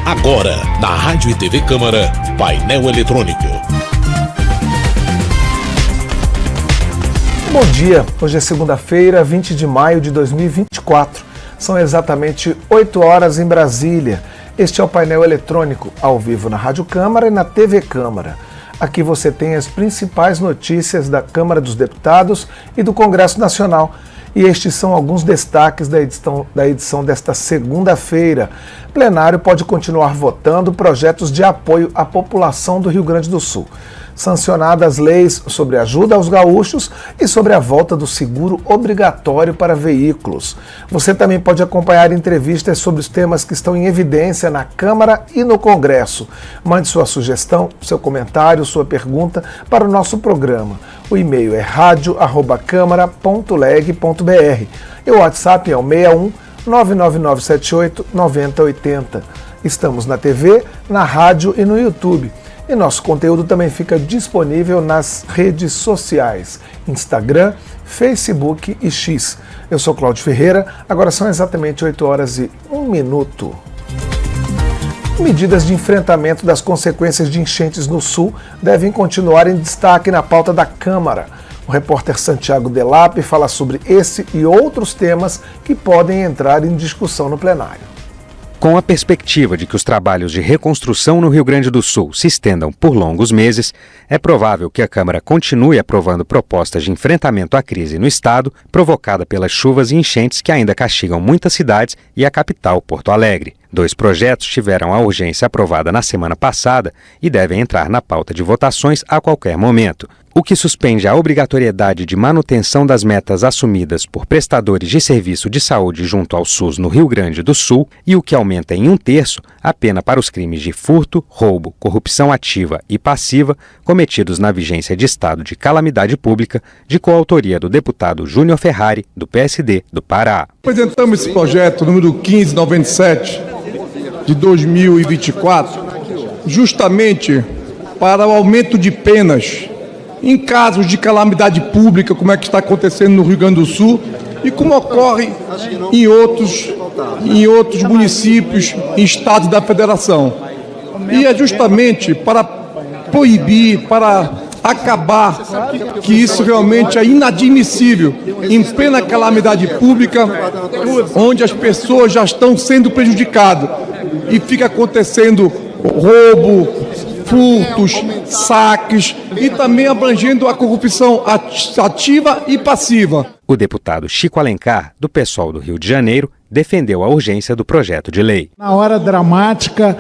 Agora, na Rádio e TV Câmara, painel eletrônico. Bom dia, hoje é segunda-feira, 20 de maio de 2024. São exatamente 8 horas em Brasília. Este é o painel eletrônico, ao vivo na Rádio Câmara e na TV Câmara. Aqui você tem as principais notícias da Câmara dos Deputados e do Congresso Nacional. E estes são alguns destaques da edição desta segunda-feira. O plenário pode continuar votando projetos de apoio à população do Rio Grande do Sul. Sancionadas leis sobre ajuda aos gaúchos e sobre a volta do seguro obrigatório para veículos. Você também pode acompanhar entrevistas sobre os temas que estão em evidência na Câmara e no Congresso. Mande sua sugestão, seu comentário, sua pergunta para o nosso programa. O e-mail é radio@câmara.leg.br e o WhatsApp é o 61 99978 9080. Estamos na TV, na rádio e no YouTube. E nosso conteúdo também fica disponível nas redes sociais, Instagram, Facebook e X. Eu sou Cláudio Ferreira, agora são exatamente 8 horas e 1 minuto. Medidas de enfrentamento das consequências de enchentes no Sul devem continuar em destaque na pauta da Câmara. O repórter Santiago Delap fala sobre esse e outros temas que podem entrar em discussão no plenário. Com a perspectiva de que os trabalhos de reconstrução no Rio Grande do Sul se estendam por longos meses, é provável que a Câmara continue aprovando propostas de enfrentamento à crise no estado, provocada pelas chuvas e enchentes que ainda castigam muitas cidades e a capital, Porto Alegre. 2 projetos tiveram a urgência aprovada na semana passada e devem entrar na pauta de votações a qualquer momento. O que suspende a obrigatoriedade de manutenção das metas assumidas por prestadores de serviço de saúde junto ao SUS no Rio Grande do Sul e o que aumenta em 1/3 a pena para os crimes de furto, roubo, corrupção ativa e passiva cometidos na vigência de estado de calamidade pública, de coautoria do deputado Júnior Ferrari, do PSD do Pará. Apresentamos esse projeto número 1597 de 2024 justamente para o aumento de penas em casos de calamidade pública, como é que está acontecendo no Rio Grande do Sul e como ocorre em outros municípios e estados da federação. E é justamente para proibir, para acabar, que isso realmente é inadmissível, em plena calamidade pública, onde as pessoas já estão sendo prejudicadas e fica acontecendo roubo, furtos, saques e também abrangendo a corrupção ativa e passiva. O deputado Chico Alencar, do PSOL do Rio de Janeiro, defendeu a urgência do projeto de lei. Na hora dramática,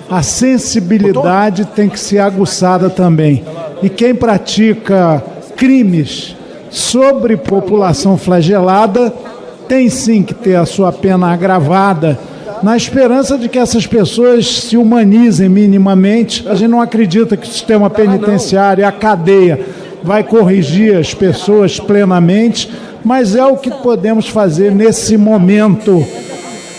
a sensibilidade tem que ser aguçada também. E quem pratica crimes sobre população flagelada tem sim que ter a sua pena agravada, na esperança de que essas pessoas se humanizem minimamente. A gente não acredita que o sistema penitenciário e a cadeia vai corrigir as pessoas plenamente, mas é o que podemos fazer nesse momento.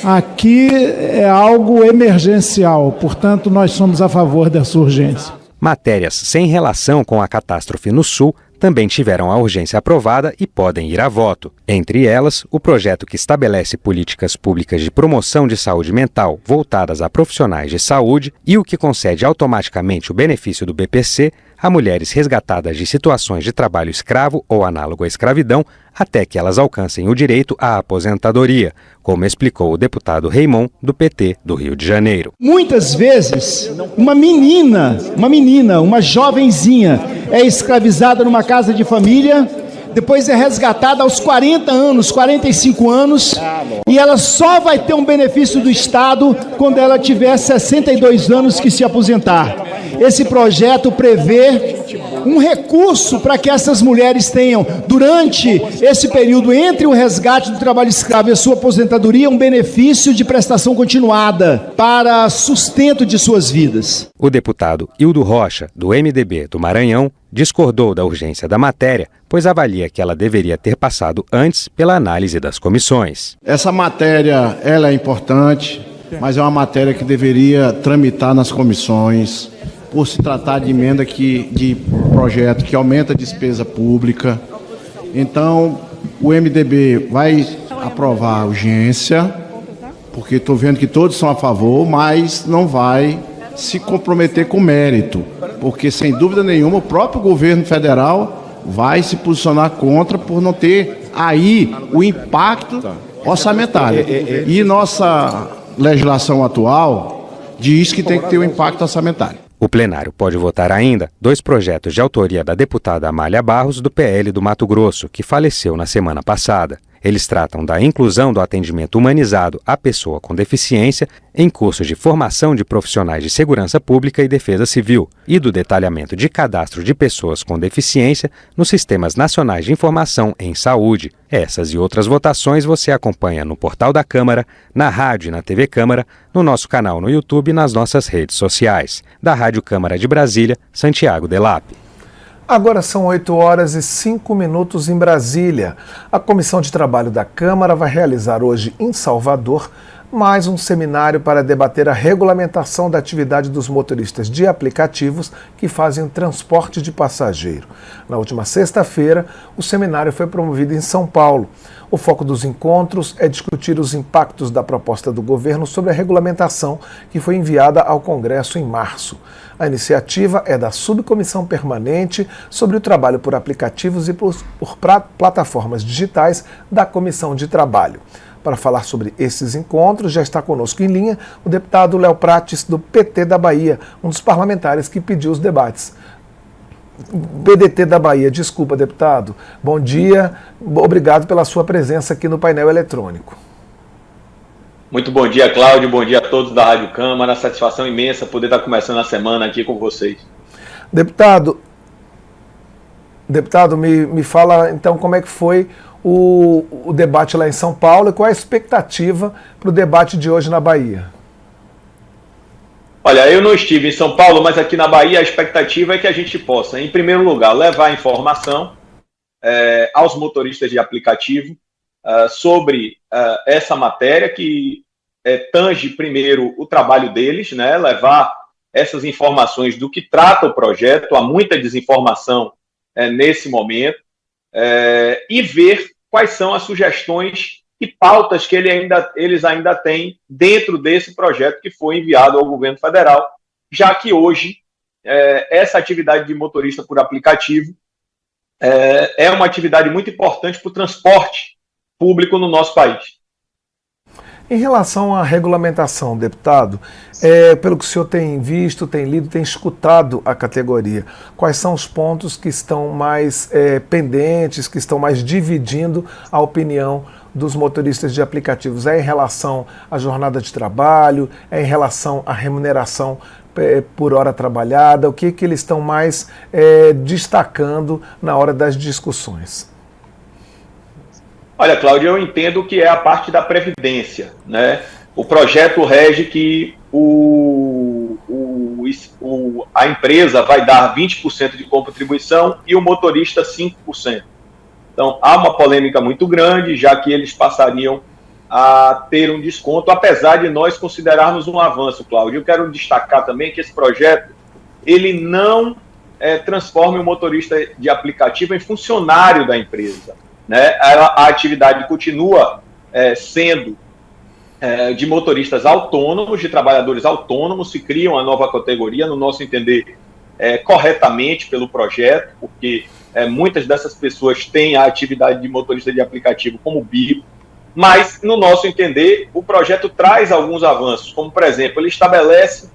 Aqui é algo emergencial, portanto, nós somos a favor dessa urgência. Matérias sem relação com a catástrofe no Sul também tiveram a urgência aprovada e podem ir a voto. Entre elas, o projeto que estabelece políticas públicas de promoção de saúde mental voltadas a profissionais de saúde e o que concede automaticamente o benefício do BPC a mulheres resgatadas de situações de trabalho escravo ou análogo à escravidão até que elas alcancem o direito à aposentadoria, como explicou o deputado Raimon, do PT do Rio de Janeiro. Muitas vezes, uma jovenzinha é escravizada numa casa de família, depois é resgatada aos 40 anos, 45 anos, e ela só vai ter um benefício do Estado quando ela tiver 62 anos que se aposentar. Esse projeto prevê um recurso para que essas mulheres tenham, durante esse período entre o resgate do trabalho escravo e a sua aposentadoria, um benefício de prestação continuada para sustento de suas vidas. O deputado Hildo Rocha, do MDB do Maranhão, discordou da urgência da matéria, pois avalia que ela deveria ter passado antes pela análise das comissões. Essa matéria, ela é importante, mas é uma matéria que deveria tramitar nas comissões, por se tratar de emenda de projeto que aumenta a despesa pública. Então, o MDB vai aprovar a urgência, porque estou vendo que todos são a favor, mas não vai se comprometer com mérito, porque sem dúvida nenhuma o próprio governo federal vai se posicionar contra por não ter aí o impacto orçamentário. E nossa legislação atual diz que tem que ter o impacto orçamentário. O plenário pode votar ainda 2 projetos de autoria da deputada Amália Barros, do PL do Mato Grosso, que faleceu na semana passada. Eles tratam da inclusão do atendimento humanizado à pessoa com deficiência em cursos de formação de profissionais de segurança pública e defesa civil e do detalhamento de cadastro de pessoas com deficiência nos sistemas nacionais de informação em saúde. Essas e outras votações você acompanha no portal da Câmara, na rádio e na TV Câmara, no nosso canal no YouTube e nas nossas redes sociais. Da Rádio Câmara de Brasília, Santiago Delap. Agora são 8h05 em Brasília. A Comissão de Trabalho da Câmara vai realizar hoje em Salvador mais um seminário para debater a regulamentação da atividade dos motoristas de aplicativos que fazem transporte de passageiro. Na última sexta-feira, o seminário foi promovido em São Paulo. O foco dos encontros é discutir os impactos da proposta do governo sobre a regulamentação que foi enviada ao Congresso em março. A iniciativa é da Subcomissão Permanente sobre o Trabalho por Aplicativos e por Plataformas Digitais da Comissão de Trabalho. Para falar sobre esses encontros, já está conosco em linha o deputado Léo Prates, do PT da Bahia, um dos parlamentares que pediu os debates. PDT da Bahia, desculpa, deputado. Bom dia, obrigado pela sua presença aqui no painel eletrônico. Muito bom dia, Cláudio, bom dia a todos da Rádio Câmara, satisfação imensa poder estar começando a semana aqui com vocês. Deputado, me fala então como é que foi o debate lá em São Paulo e qual é a expectativa para o debate de hoje na Bahia? Olha, eu não estive em São Paulo, mas aqui na Bahia a expectativa é que a gente possa, em primeiro lugar, levar informação aos motoristas de aplicativo sobre essa matéria que tange primeiro o trabalho deles, né, levar essas informações do que trata o projeto, há muita desinformação nesse momento, e ver quais são as sugestões e pautas que eles ainda têm dentro desse projeto que foi enviado ao governo federal, já que hoje essa atividade de motorista por aplicativo é uma atividade muito importante para o transporte público no nosso país. Em relação à regulamentação, deputado, pelo que o senhor tem visto, tem lido, tem escutado a categoria, quais são os pontos que estão mais pendentes, que estão mais dividindo a opinião dos motoristas de aplicativos? É em relação à jornada de trabalho, é em relação à remuneração por hora trabalhada? O que eles estão mais destacando na hora das discussões? Olha, Cláudio, eu entendo que é a parte da Previdência, né? O projeto rege que a empresa vai dar 20% de contribuição e o motorista 5%. Então, há uma polêmica muito grande, já que eles passariam a ter um desconto, apesar de nós considerarmos um avanço, Cláudio. Eu quero destacar também que esse projeto, ele não transforma o motorista de aplicativo em funcionário da empresa, né? A atividade continua sendo de motoristas autônomos, de trabalhadores autônomos, se cria uma nova categoria, no nosso entender, corretamente pelo projeto, porque muitas dessas pessoas têm a atividade de motorista de aplicativo como bico, mas, no nosso entender, o projeto traz alguns avanços, como, por exemplo, ele estabelece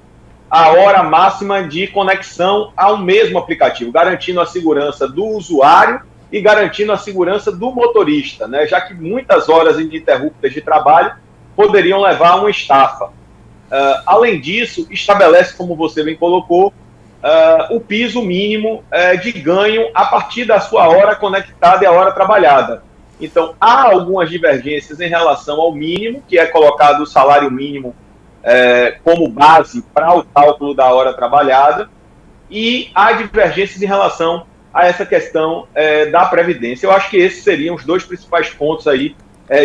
a hora máxima de conexão ao mesmo aplicativo, garantindo a segurança do usuário e garantindo a segurança do motorista, né? Já que muitas horas ininterruptas de trabalho poderiam levar a uma estafa. Além disso, estabelece, como você bem colocou, o piso mínimo de ganho a partir da sua hora conectada e a hora trabalhada. Então, há algumas divergências em relação ao mínimo, que é colocado o salário mínimo como base para o cálculo da hora trabalhada, e há divergências em relação a essa questão da Previdência. Eu acho que esses seriam os dois principais pontos aí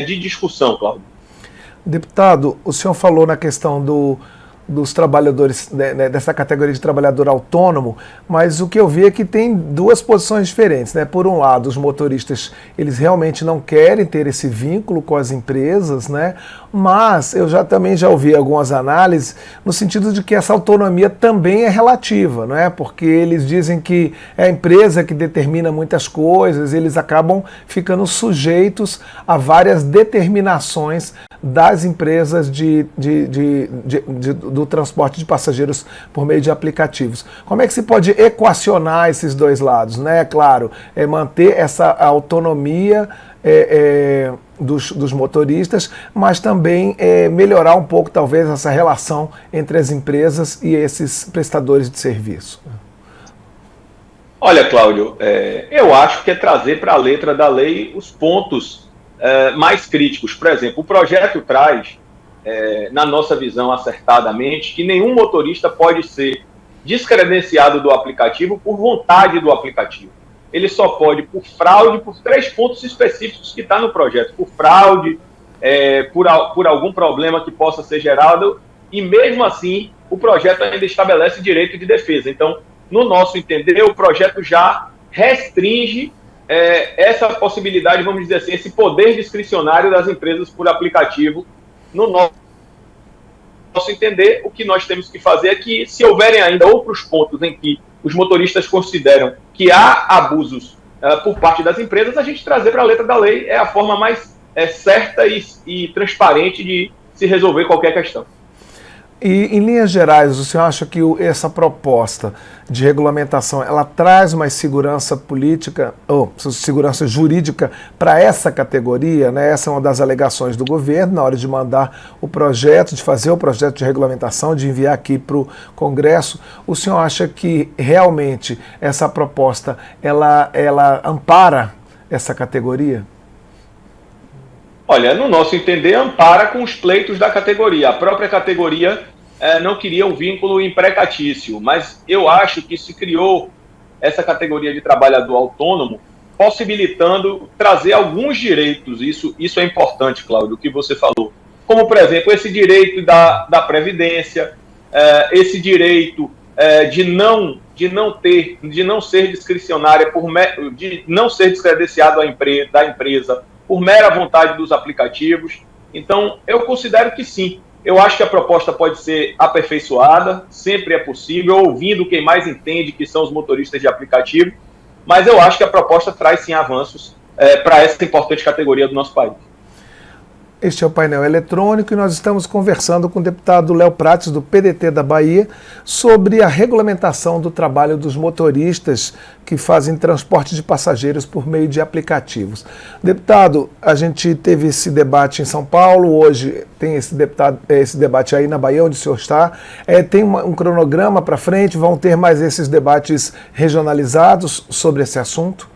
de discussão, Cláudio. Deputado, o senhor falou na questão dos trabalhadores, dessa categoria de trabalhador autônomo, mas o que eu vi é que tem duas posições diferentes, né? Por um lado, os motoristas, eles realmente não querem ter esse vínculo com as empresas, né? Mas eu também já ouvi algumas análises no sentido de que essa autonomia também é relativa, não é? Porque eles dizem que é a empresa que determina muitas coisas, eles acabam ficando sujeitos a várias determinações das empresas do transporte de passageiros por meio de aplicativos. Como é que se pode equacionar esses dois lados, né? Claro, manter essa autonomia dos motoristas, mas também melhorar um pouco, talvez, essa relação entre as empresas e esses prestadores de serviço. Olha, Cláudio, eu acho que é trazer para a letra da lei os pontos mais críticos. Por exemplo, o projeto traz, na nossa visão acertadamente, que nenhum motorista pode ser descredenciado do aplicativo por vontade do aplicativo. Ele só pode por fraude, por 3 pontos específicos que está no projeto. Por fraude, por algum problema que possa ser gerado, e mesmo assim o projeto ainda estabelece direito de defesa. Então, no nosso entender, o projeto já restringe essa possibilidade, vamos dizer assim, esse poder discricionário das empresas por aplicativo. No nosso entender, o que nós temos que fazer é que, se houverem ainda outros pontos em que os motoristas consideram que há abusos por parte das empresas, a gente trazer para a letra da lei é a forma mais certa e transparente de se resolver qualquer questão. E, em linhas gerais, o senhor acha que essa proposta de regulamentação, ela traz mais segurança política, ou segurança jurídica para essa categoria, né? Essa é uma das alegações do governo na hora de mandar o projeto, de fazer o projeto de regulamentação, de enviar aqui para o Congresso. O senhor acha que realmente essa proposta, ela ampara essa categoria? Olha, no nosso entender, ampara com os pleitos da categoria. A própria categoria não queria um vínculo imprecatício, mas eu acho que se criou essa categoria de trabalhador autônomo, possibilitando trazer alguns direitos. Isso é importante, Cláudio, o que você falou. Como, por exemplo, esse direito da previdência, esse direito de não ser discricionária, de não ser descredenciado da empresa por mera vontade dos aplicativos. Então, eu considero que sim. Eu acho que a proposta pode ser aperfeiçoada, sempre é possível, ouvindo quem mais entende, que são os motoristas de aplicativo, mas eu acho que a proposta traz sim avanços para essa importante categoria do nosso país. Este é o painel eletrônico e nós estamos conversando com o deputado Léo Prates, do PDT da Bahia, sobre a regulamentação do trabalho dos motoristas que fazem transporte de passageiros por meio de aplicativos. Deputado, a gente teve esse debate em São Paulo, hoje tem esse debate aí na Bahia, onde o senhor está. Tem um cronograma para frente, vão ter mais esses debates regionalizados sobre esse assunto?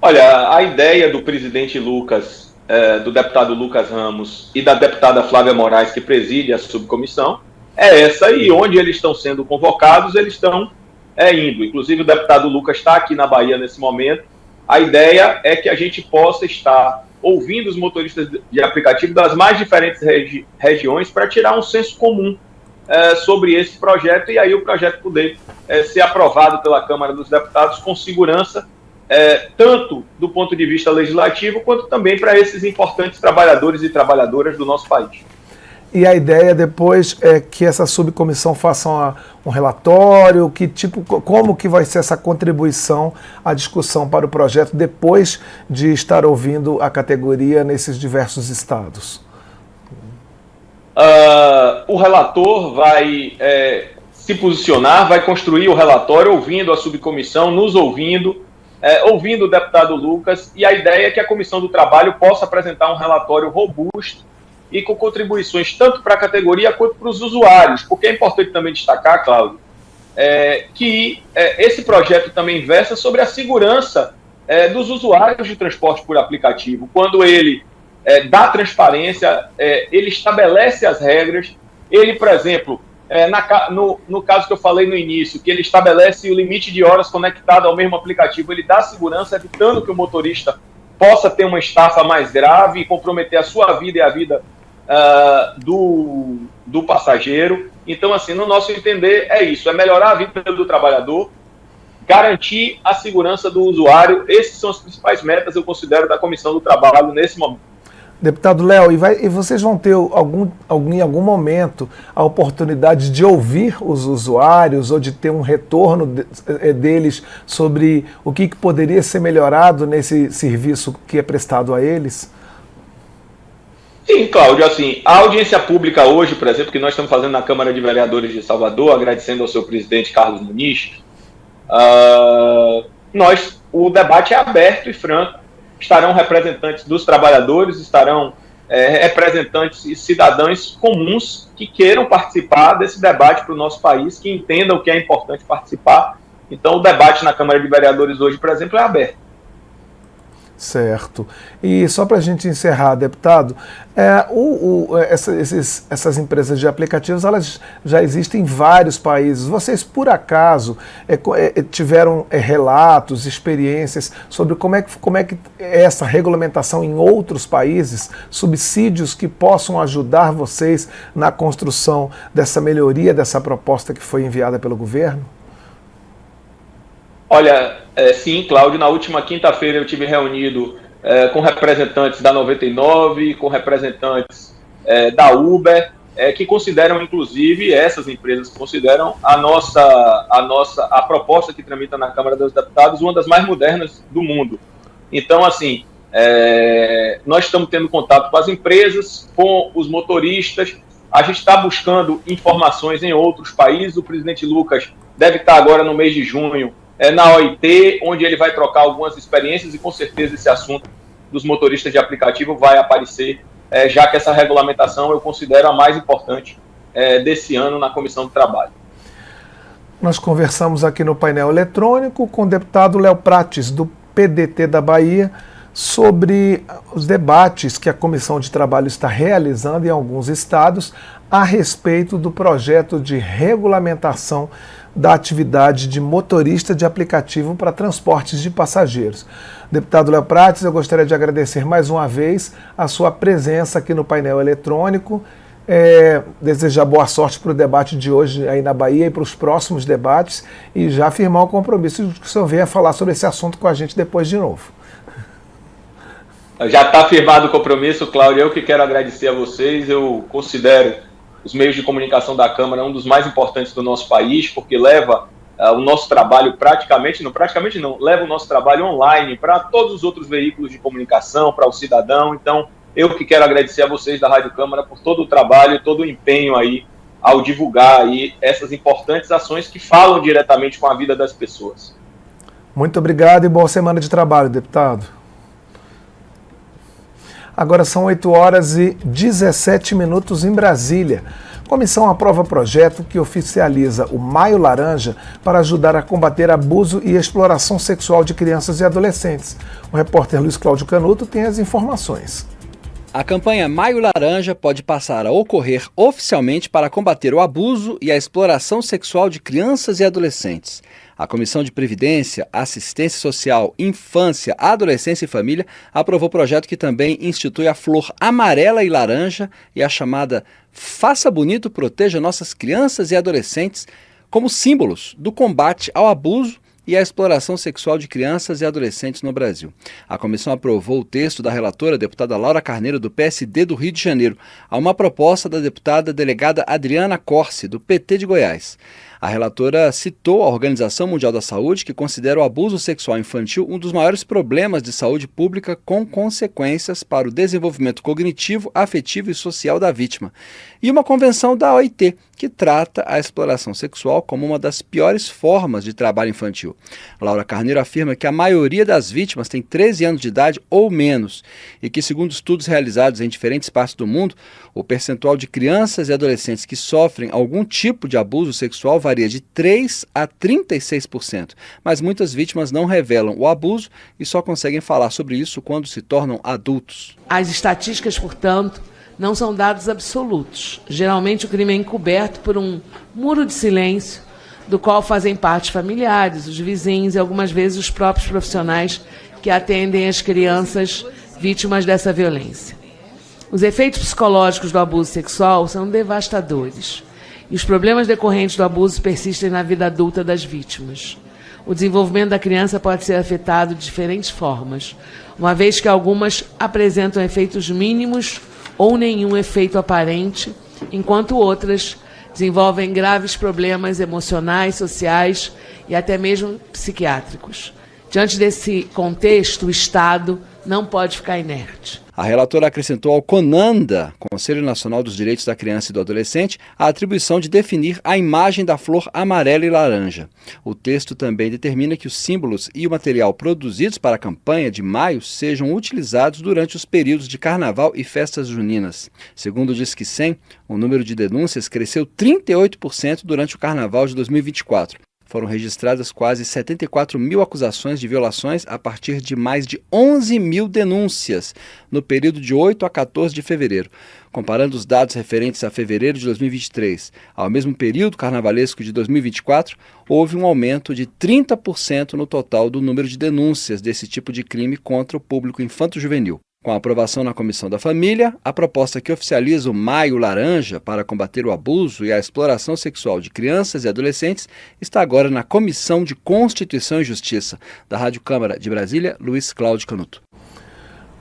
Olha, a ideia do presidente Lucas, do deputado Lucas Ramos e da deputada Flávia Moraes, que preside a subcomissão, é essa, e onde eles estão sendo convocados, eles estão indo. Inclusive, o deputado Lucas está aqui na Bahia nesse momento. A ideia é que a gente possa estar ouvindo os motoristas de aplicativo das mais diferentes regiões para tirar um senso comum sobre esse projeto, e aí o projeto poder ser aprovado pela Câmara dos Deputados com segurança, tanto do ponto de vista legislativo, quanto também para esses importantes trabalhadores e trabalhadoras do nosso país. E a ideia depois é que essa subcomissão faça um relatório, como que vai ser essa contribuição à discussão para o projeto depois de estar ouvindo a categoria nesses diversos estados? O relator vai se posicionar, vai construir o relatório ouvindo a subcomissão, nos ouvindo o deputado Lucas, e a ideia é que a Comissão do Trabalho possa apresentar um relatório robusto e com contribuições tanto para a categoria quanto para os usuários, porque é importante também destacar, Cláudio, que esse projeto também versa sobre a segurança dos usuários de transporte por aplicativo. Quando ele dá transparência, ele estabelece as regras, ele, por exemplo, no caso que eu falei no início, que ele estabelece o limite de horas conectado ao mesmo aplicativo, ele dá segurança, evitando que o motorista possa ter uma estafa mais grave e comprometer a sua vida e a vida do passageiro. Então, assim, no nosso entender, é isso, é melhorar a vida do trabalhador, garantir a segurança do usuário. Essas são as principais metas, eu considero, da Comissão do Trabalho nesse momento. Deputado Léo, e vocês vão ter em algum momento a oportunidade de ouvir os usuários ou de ter um retorno deles sobre o que poderia ser melhorado nesse serviço que é prestado a eles? Sim, Cláudio, assim, a audiência pública hoje, por exemplo, que nós estamos fazendo na Câmara de Vereadores de Salvador, agradecendo ao seu presidente Carlos Muniz, o debate é aberto e franco. Estarão representantes dos trabalhadores, estarão representantes e cidadãos comuns que queiram participar desse debate para o nosso país, que entendam que é importante participar. Então, o debate na Câmara de Vereadores hoje, por exemplo, é aberto. Certo. E só para a gente encerrar, deputado, essas empresas de aplicativos, elas já existem em vários países. Vocês, por acaso, tiveram relatos, experiências sobre como é que é essa regulamentação em outros países, subsídios que possam ajudar vocês na construção dessa melhoria, dessa proposta que foi enviada pelo governo? Olha, sim, Cláudio, na última quinta-feira eu tive reunido com representantes da 99, com representantes da Uber, que consideram, inclusive, essas empresas consideram a proposta que tramita na Câmara dos Deputados uma das mais modernas do mundo. Então, assim, nós estamos tendo contato com as empresas, com os motoristas, a gente está buscando informações em outros países. O presidente Lucas deve estar agora no mês de junho na OIT, onde ele vai trocar algumas experiências e com certeza esse assunto dos motoristas de aplicativo vai aparecer, já que essa regulamentação eu considero a mais importante desse ano na Comissão do Trabalho. Nós conversamos aqui no painel eletrônico com o deputado Léo Prates, do PDT da Bahia, sobre os debates que a Comissão de Trabalho está realizando em alguns estados a respeito do projeto de regulamentação da atividade de motorista de aplicativo para transportes de passageiros. Deputado Léo Prates, eu gostaria de agradecer mais uma vez a sua presença aqui no painel eletrônico, desejar boa sorte para o debate de hoje aí na Bahia e para os próximos debates e já afirmar o compromisso de que o senhor venha falar sobre esse assunto com a gente depois de novo. Já está firmado o compromisso, Cláudio. Eu que quero agradecer a vocês. Eu considero os meios de comunicação da Câmara um dos mais importantes do nosso país, porque leva o nosso trabalho leva o nosso trabalho online para todos os outros veículos de comunicação, para o cidadão. Então, eu que quero agradecer a vocês da Rádio Câmara por todo o trabalho e todo o empenho aí ao divulgar aí essas importantes ações que falam diretamente com a vida das pessoas. Muito obrigado e boa semana de trabalho, deputado. Agora são 8h17 em Brasília. A comissão aprova projeto que oficializa o Maio Laranja para ajudar a combater abuso e exploração sexual de crianças e adolescentes. O repórter Luiz Cláudio Canuto tem as informações. A campanha Maio Laranja pode passar a ocorrer oficialmente para combater o abuso e a exploração sexual de crianças e adolescentes. A Comissão de Previdência, Assistência Social, Infância, Adolescência e Família aprovou o projeto que também institui a flor amarela e laranja e a chamada Faça Bonito, Proteja Nossas Crianças e Adolescentes como símbolos do combate ao abuso e à exploração sexual de crianças e adolescentes no Brasil. A comissão aprovou o texto da relatora, deputada Laura Carneiro, do PSD do Rio de Janeiro, a uma proposta da deputada delegada Adriana Corsi, do PT de Goiás. A relatora citou a Organização Mundial da Saúde, que considera o abuso sexual infantil um dos maiores problemas de saúde pública com consequências para o desenvolvimento cognitivo, afetivo e social da vítima. E uma convenção da OIT, que trata a exploração sexual como uma das piores formas de trabalho infantil. Laura Carneiro afirma que a maioria das vítimas tem 13 anos de idade ou menos e que, segundo estudos realizados em diferentes partes do mundo, o percentual de crianças e adolescentes que sofrem algum tipo de abuso sexual varia de 3% a 36%, mas muitas vítimas não revelam o abuso e só conseguem falar sobre isso quando se tornam adultos. As estatísticas, portanto, não são dados absolutos. Geralmente o crime é encoberto por um muro de silêncio, do qual fazem parte familiares, os vizinhos e algumas vezes os próprios profissionais que atendem as crianças vítimas dessa violência. Os efeitos psicológicos do abuso sexual são devastadores e os problemas decorrentes do abuso persistem na vida adulta das vítimas. O desenvolvimento da criança pode ser afetado de diferentes formas, uma vez que algumas apresentam efeitos mínimos ou nenhum efeito aparente, enquanto outras desenvolvem graves problemas emocionais, sociais e até mesmo psiquiátricos. Diante desse contexto, o Estado não pode ficar inerte. A relatora acrescentou ao CONANDA, Conselho Nacional dos Direitos da Criança e do Adolescente, a atribuição de definir a imagem da flor amarela e laranja. O texto também determina que os símbolos e o material produzidos para a campanha de maio sejam utilizados durante os períodos de carnaval e festas juninas. Segundo o Disque 100, o número de denúncias cresceu 38% durante o carnaval de 2024. Foram registradas quase 74 mil acusações de violações a partir de mais de 11 mil denúncias no período de 8 a 14 de fevereiro. Comparando os dados referentes a fevereiro de 2023 ao mesmo período carnavalesco de 2024, houve um aumento de 30% no total do número de denúncias desse tipo de crime contra o público infanto-juvenil. Com a aprovação na Comissão da Família, a proposta que oficializa o Maio Laranja para combater o abuso e a exploração sexual de crianças e adolescentes está agora na Comissão de Constituição e Justiça. Da Rádio Câmara de Brasília, Luiz Cláudio Canuto.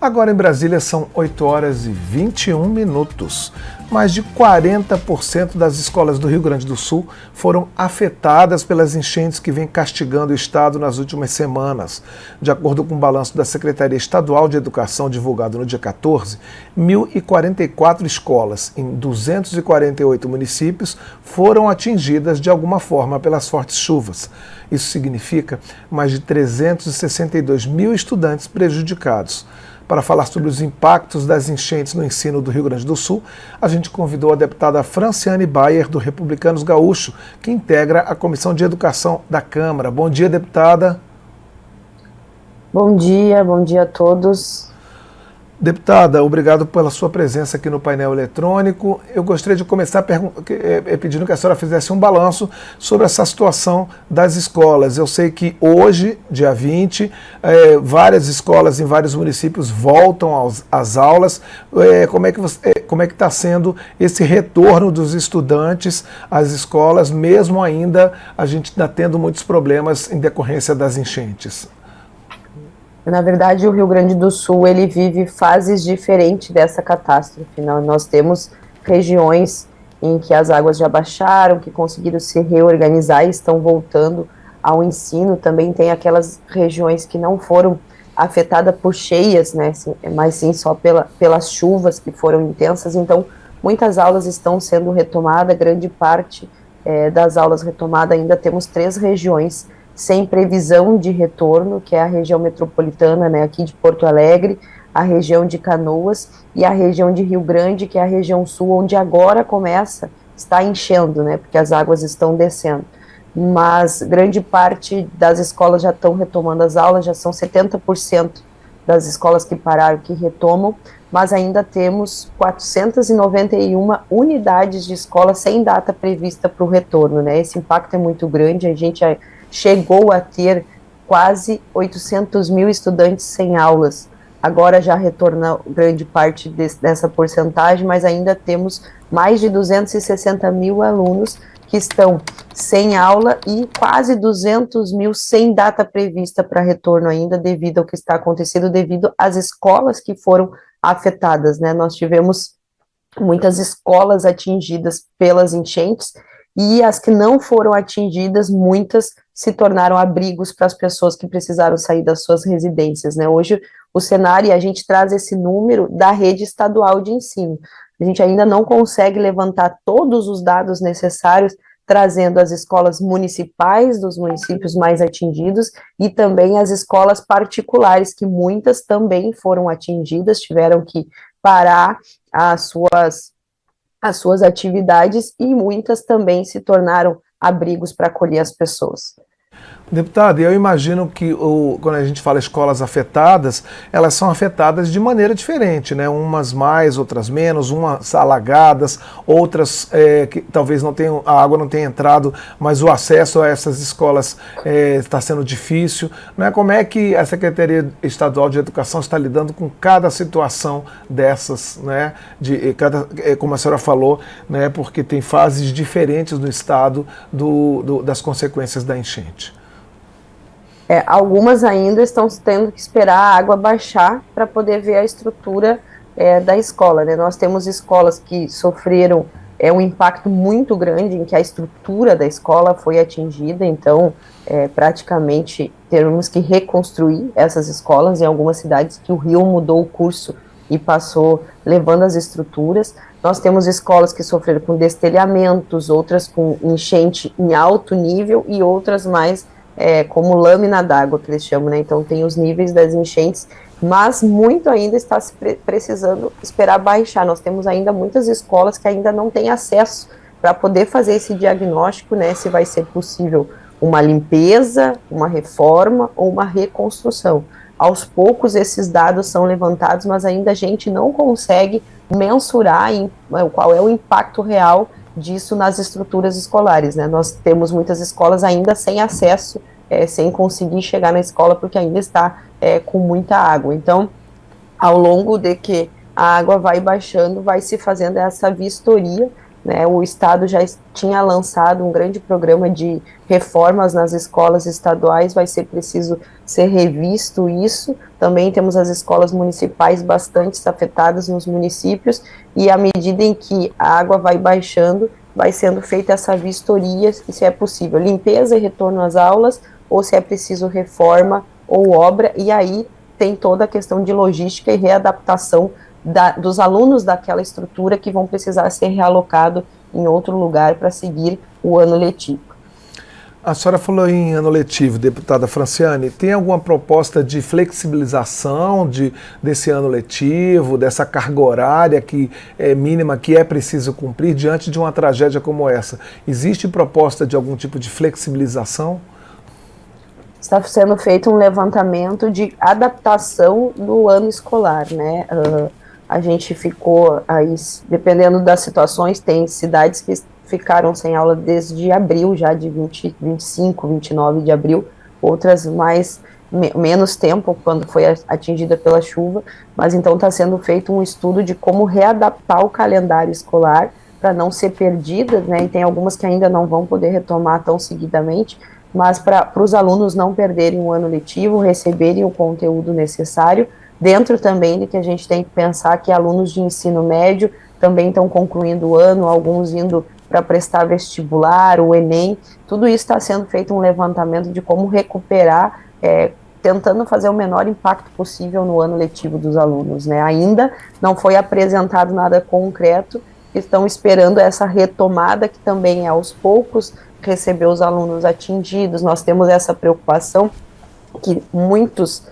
Agora em Brasília são 8 horas e 21 minutos. Mais de 40% das escolas do Rio Grande do Sul foram afetadas pelas enchentes que vêm castigando o estado nas últimas semanas. De acordo com o balanço da Secretaria Estadual de Educação divulgado no dia 14, 1.044 escolas em 248 municípios foram atingidas de alguma forma pelas fortes chuvas. Isso significa mais de 362 mil estudantes prejudicados. Para falar sobre os impactos das enchentes no ensino do Rio Grande do Sul, a gente convidou a deputada Franciane Bayer, do Republicanos Gaúcho, que integra a Comissão de Educação da Câmara. Bom dia, deputada. Bom dia a todos. Deputada, obrigado pela sua presença aqui no painel eletrônico. Eu gostaria de começar pedindo que a senhora fizesse um balanço sobre essa situação das escolas. Eu sei que hoje, dia 20, várias escolas em vários municípios voltam às aulas. Como é que está sendo esse retorno dos estudantes às escolas, mesmo ainda a gente está tendo muitos problemas em decorrência das enchentes? Na verdade, o Rio Grande do Sul ele vive fases diferentes dessa catástrofe. Nós temos regiões em que as águas já baixaram, que conseguiram se reorganizar e estão voltando ao ensino. Também tem aquelas regiões que não foram afetadas por cheias, né, mas sim só pelas chuvas que foram intensas. Então, muitas aulas estão sendo retomadas, grande parte das aulas retomadas. Ainda temos 3 regiões sem previsão de retorno, que é a região metropolitana, né, aqui de Porto Alegre, a região de Canoas e a região de Rio Grande, que é a região sul, onde agora está enchendo, né, porque as águas estão descendo. Mas grande parte das escolas já estão retomando as aulas, já são 70% das escolas que pararam, que retomam, mas ainda temos 491 unidades de escola sem data prevista para o retorno, né, esse impacto é muito grande. A gente chegou a ter quase 800 mil estudantes sem aulas. Agora já retorna grande parte dessa porcentagem, mas ainda temos mais de 260 mil alunos que estão sem aula e quase 200 mil sem data prevista para retorno ainda, devido ao que está acontecendo, devido às escolas que foram afetadas, né? Nós tivemos muitas escolas atingidas pelas enchentes, e as que não foram atingidas, muitas se tornaram abrigos para as pessoas que precisaram sair das suas residências, né? Hoje, o cenário, e a gente traz esse número da rede estadual de ensino. A gente ainda não consegue levantar todos os dados necessários, trazendo as escolas municipais dos municípios mais atingidos e também as escolas particulares, que muitas também foram atingidas, tiveram que parar as suas atividades, e muitas também se tornaram abrigos para acolher as pessoas. Deputado, eu imagino que quando a gente fala escolas afetadas, elas são afetadas de maneira diferente, né? Umas mais, outras menos, umas alagadas, outras que talvez não tenham, a água não tenha entrado, mas o acesso a essas escolas está sendo difícil. Né? Como é que a Secretaria Estadual de Educação está lidando com cada situação dessas, né? Como a senhora falou, né? Porque tem fases diferentes no estado das consequências da enchente. Algumas ainda estão tendo que esperar a água baixar para poder ver a estrutura da escola, né? Nós temos escolas que sofreram um impacto muito grande em que a estrutura da escola foi atingida, então praticamente temos que reconstruir essas escolas em algumas cidades que o rio mudou o curso e passou levando as estruturas. Nós temos escolas que sofreram com destelhamentos, outras com enchente em alto nível e outras mais como lâmina d'água, que eles chamam, né? Então tem os níveis das enchentes, mas muito ainda está se precisando esperar baixar. Nós temos ainda muitas escolas que ainda não têm acesso para poder fazer esse diagnóstico, né? Se vai ser possível uma limpeza, uma reforma ou uma reconstrução. Aos poucos esses dados são levantados, mas ainda a gente não consegue mensurar qual é o impacto real disso nas estruturas escolares, né? Nós temos muitas escolas ainda sem acesso, sem conseguir chegar na escola porque ainda está com muita água. Então, ao longo de que a água vai baixando, vai se fazendo essa vistoria, né? O Estado já tinha lançado um grande programa de reformas nas escolas estaduais, vai ser preciso ser revisto isso. Também temos as escolas municipais bastante afetadas nos municípios, e à medida em que a água vai baixando, vai sendo feita essa vistoria, se é possível limpeza e retorno às aulas, ou se é preciso reforma ou obra, e aí tem toda a questão de logística e readaptação dos alunos daquela estrutura que vão precisar ser realocados em outro lugar para seguir o ano letivo. A senhora falou em ano letivo, deputada Franciane, tem alguma proposta de flexibilização desse ano letivo, dessa carga horária que é mínima que é preciso cumprir diante de uma tragédia como essa? Existe proposta de algum tipo de flexibilização? Está sendo feito um levantamento de adaptação do ano escolar, né? A gente ficou aí, dependendo das situações, tem cidades que ficaram sem aula desde abril, já de 25, 29 de abril, outras menos tempo, quando foi atingida pela chuva, mas então está sendo feito um estudo de como readaptar o calendário escolar para não ser perdida, né? E tem algumas que ainda não vão poder retomar tão seguidamente, mas para os alunos não perderem o ano letivo, receberem o conteúdo necessário, dentro também de que a gente tem que pensar que alunos de ensino médio também estão concluindo o ano, alguns indo para prestar vestibular, o Enem, tudo isso está sendo feito um levantamento de como recuperar, tentando fazer o menor impacto possível no ano letivo dos alunos, né? Ainda não foi apresentado nada concreto, estão esperando essa retomada que também é aos poucos, receber os alunos atingidos. Nós temos essa preocupação que muitos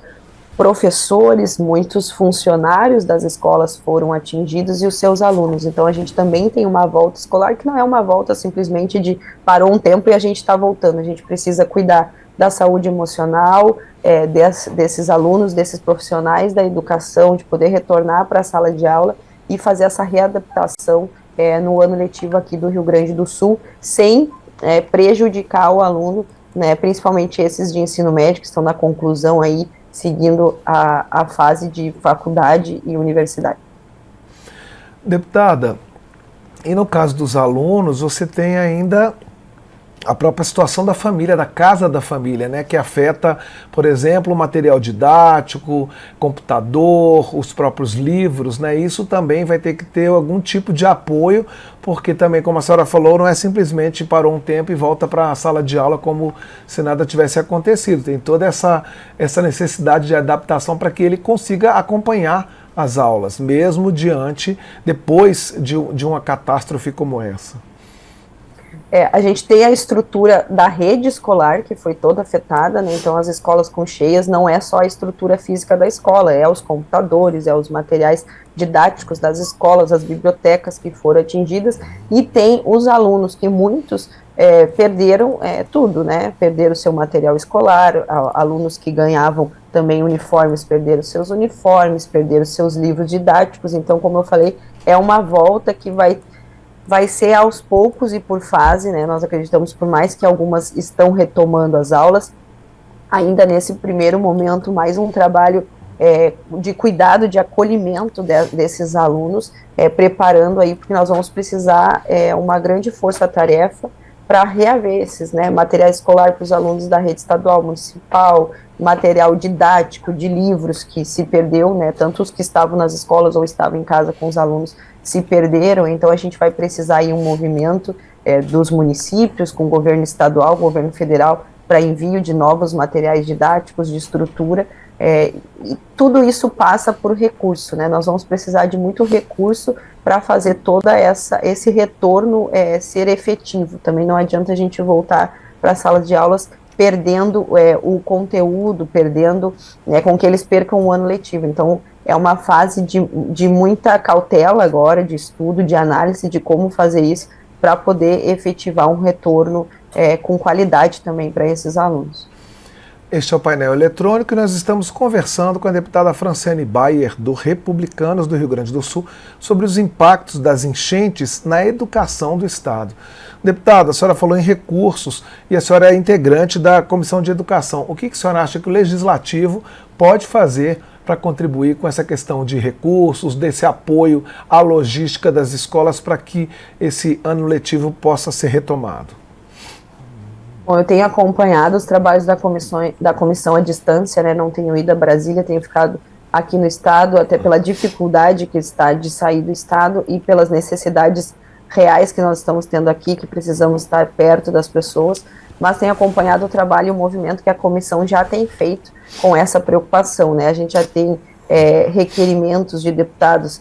professores, muitos funcionários das escolas foram atingidos e os seus alunos. Então a gente também tem uma volta escolar que não é uma volta simplesmente de parou um tempo e a gente está voltando. A gente precisa cuidar da saúde emocional desses alunos, desses profissionais da educação, de poder retornar para a sala de aula e fazer essa readaptação no ano letivo aqui do Rio Grande do Sul, sem prejudicar o aluno, né, principalmente esses de ensino médio que estão na conclusão aí, seguindo a fase de faculdade e universidade. Deputada, e no caso dos alunos, você tem ainda a própria situação da família, da casa da família, né, que afeta, por exemplo, o material didático, computador, os próprios livros, né, isso também vai ter que ter algum tipo de apoio, porque também, como a senhora falou, não é simplesmente parou um tempo e volta para a sala de aula como se nada tivesse acontecido, tem toda essa necessidade de adaptação para que ele consiga acompanhar as aulas, mesmo depois de uma catástrofe como essa. A gente tem a estrutura da rede escolar, que foi toda afetada, né? Então as escolas com cheias não é só a estrutura física da escola, é os computadores, é os materiais didáticos das escolas, as bibliotecas que foram atingidas, e tem os alunos, que muitos perderam tudo, né? Perderam seu material escolar, alunos que ganhavam também uniformes, perderam seus uniformes, perderam seus livros didáticos. Então, como eu falei, é uma volta que vai ser aos poucos e por fase, né? Nós acreditamos, por mais que algumas estão retomando as aulas, ainda nesse primeiro momento, mais um trabalho de cuidado, de acolhimento desses alunos, preparando aí, porque nós vamos precisar uma grande força-tarefa para reaver esses, né, materiais escolar para os alunos da rede estadual, municipal, material didático, de livros que se perdeu, né, tanto os que estavam nas escolas ou estavam em casa com os alunos se perderam. Então a gente vai precisar aí um movimento dos municípios, com o governo estadual, governo federal, para envio de novos materiais didáticos, de estrutura, e tudo isso passa por recurso, né? Nós vamos precisar de muito recurso para fazer toda esse retorno ser efetivo. Também não adianta a gente voltar para a sala de aulas perdendo o conteúdo, perdendo, com que eles percam o ano letivo. Então, é uma fase de muita cautela agora, de estudo, de análise de como fazer isso, para poder efetivar um retorno com qualidade também para esses alunos. Este é o painel eletrônico e nós estamos conversando com a deputada Franciane Bayer, do Republicanos do Rio Grande do Sul, sobre os impactos das enchentes na educação do Estado. Deputada, a senhora falou em recursos e a senhora é integrante da Comissão de Educação. O que a senhora acha que o Legislativo pode fazer para contribuir com essa questão de recursos, desse apoio à logística das escolas para que esse ano letivo possa ser retomado? Bom, eu tenho acompanhado os trabalhos da comissão à distância, né? Não tenho ido a Brasília, tenho ficado aqui no Estado, até pela dificuldade que está de sair do Estado e pelas necessidades reais que nós estamos tendo aqui, que precisamos estar perto das pessoas, mas tenho acompanhado o trabalho e o movimento que a comissão já tem feito com essa preocupação, né? A gente já tem requerimentos de deputados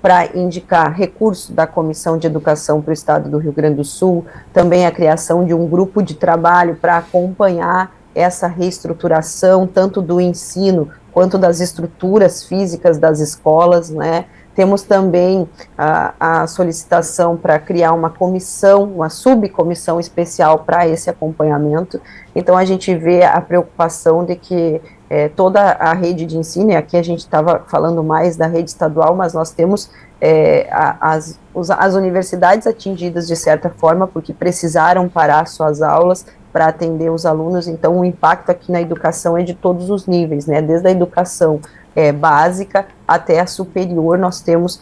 para indicar recurso da Comissão de Educação para o Estado do Rio Grande do Sul, também a criação de um grupo de trabalho para acompanhar essa reestruturação, tanto do ensino quanto das estruturas físicas das escolas, né? Temos também a solicitação para criar uma comissão, uma subcomissão especial para esse acompanhamento. Então a gente vê a preocupação de que toda a rede de ensino, e aqui a gente estava falando mais da rede estadual, mas nós temos as universidades atingidas de certa forma, porque precisaram parar suas aulas para atender os alunos. Então o impacto aqui na educação é de todos os níveis, né? Desde a educação básica até a superior, nós temos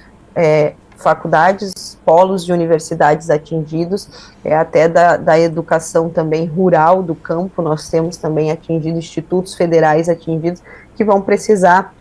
faculdades, polos de universidades atingidos, até da educação também rural, do campo, nós temos também atingido, institutos federais atingidos, que vão precisar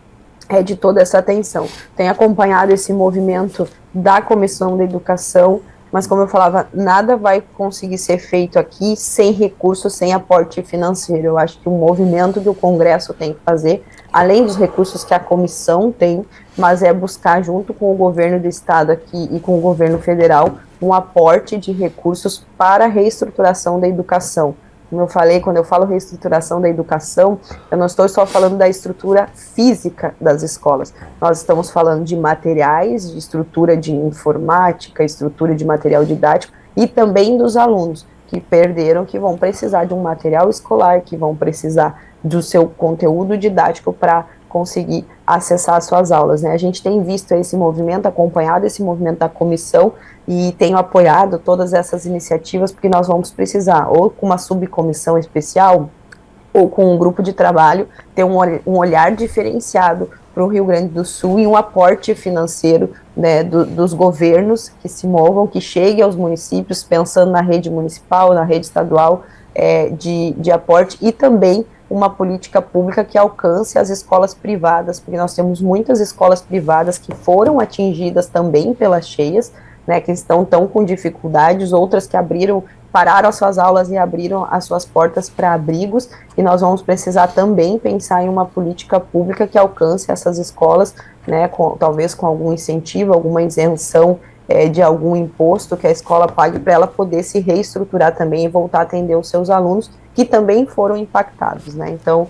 de toda essa atenção. Tenho acompanhado esse movimento da Comissão da Educação, mas como eu falava, nada vai conseguir ser feito aqui sem recursos, sem aporte financeiro. Eu acho que o movimento que o Congresso tem que fazer, além dos recursos que a comissão tem, mas é buscar junto com o governo do estado aqui e com o governo federal um aporte de recursos para a reestruturação da educação. Como eu falei, quando eu falo reestruturação da educação, eu não estou só falando da estrutura física das escolas. Nós estamos falando de materiais, de estrutura de informática, estrutura de material didático e também dos alunos que perderam, que vão precisar de um material escolar, que vão precisar do seu conteúdo didático para conseguir acessar as suas aulas, né? A gente tem visto esse movimento, acompanhado esse movimento da comissão e tenho apoiado todas essas iniciativas, porque nós vamos precisar, ou com uma subcomissão especial, ou com um grupo de trabalho, ter um olhar diferenciado para o Rio Grande do Sul e um aporte financeiro, né, dos governos que se movam, que chegue aos municípios, pensando na rede municipal, na rede estadual, de aporte, e também uma política pública que alcance as escolas privadas, porque nós temos muitas escolas privadas que foram atingidas também pelas cheias, né, que estão com dificuldades, outras que pararam as suas aulas e abriram as suas portas para abrigos, e nós vamos precisar também pensar em uma política pública que alcance essas escolas, né, talvez com algum incentivo, alguma isenção de algum imposto que a escola pague para ela poder se reestruturar também e voltar a atender os seus alunos, que também foram impactados, né? Então,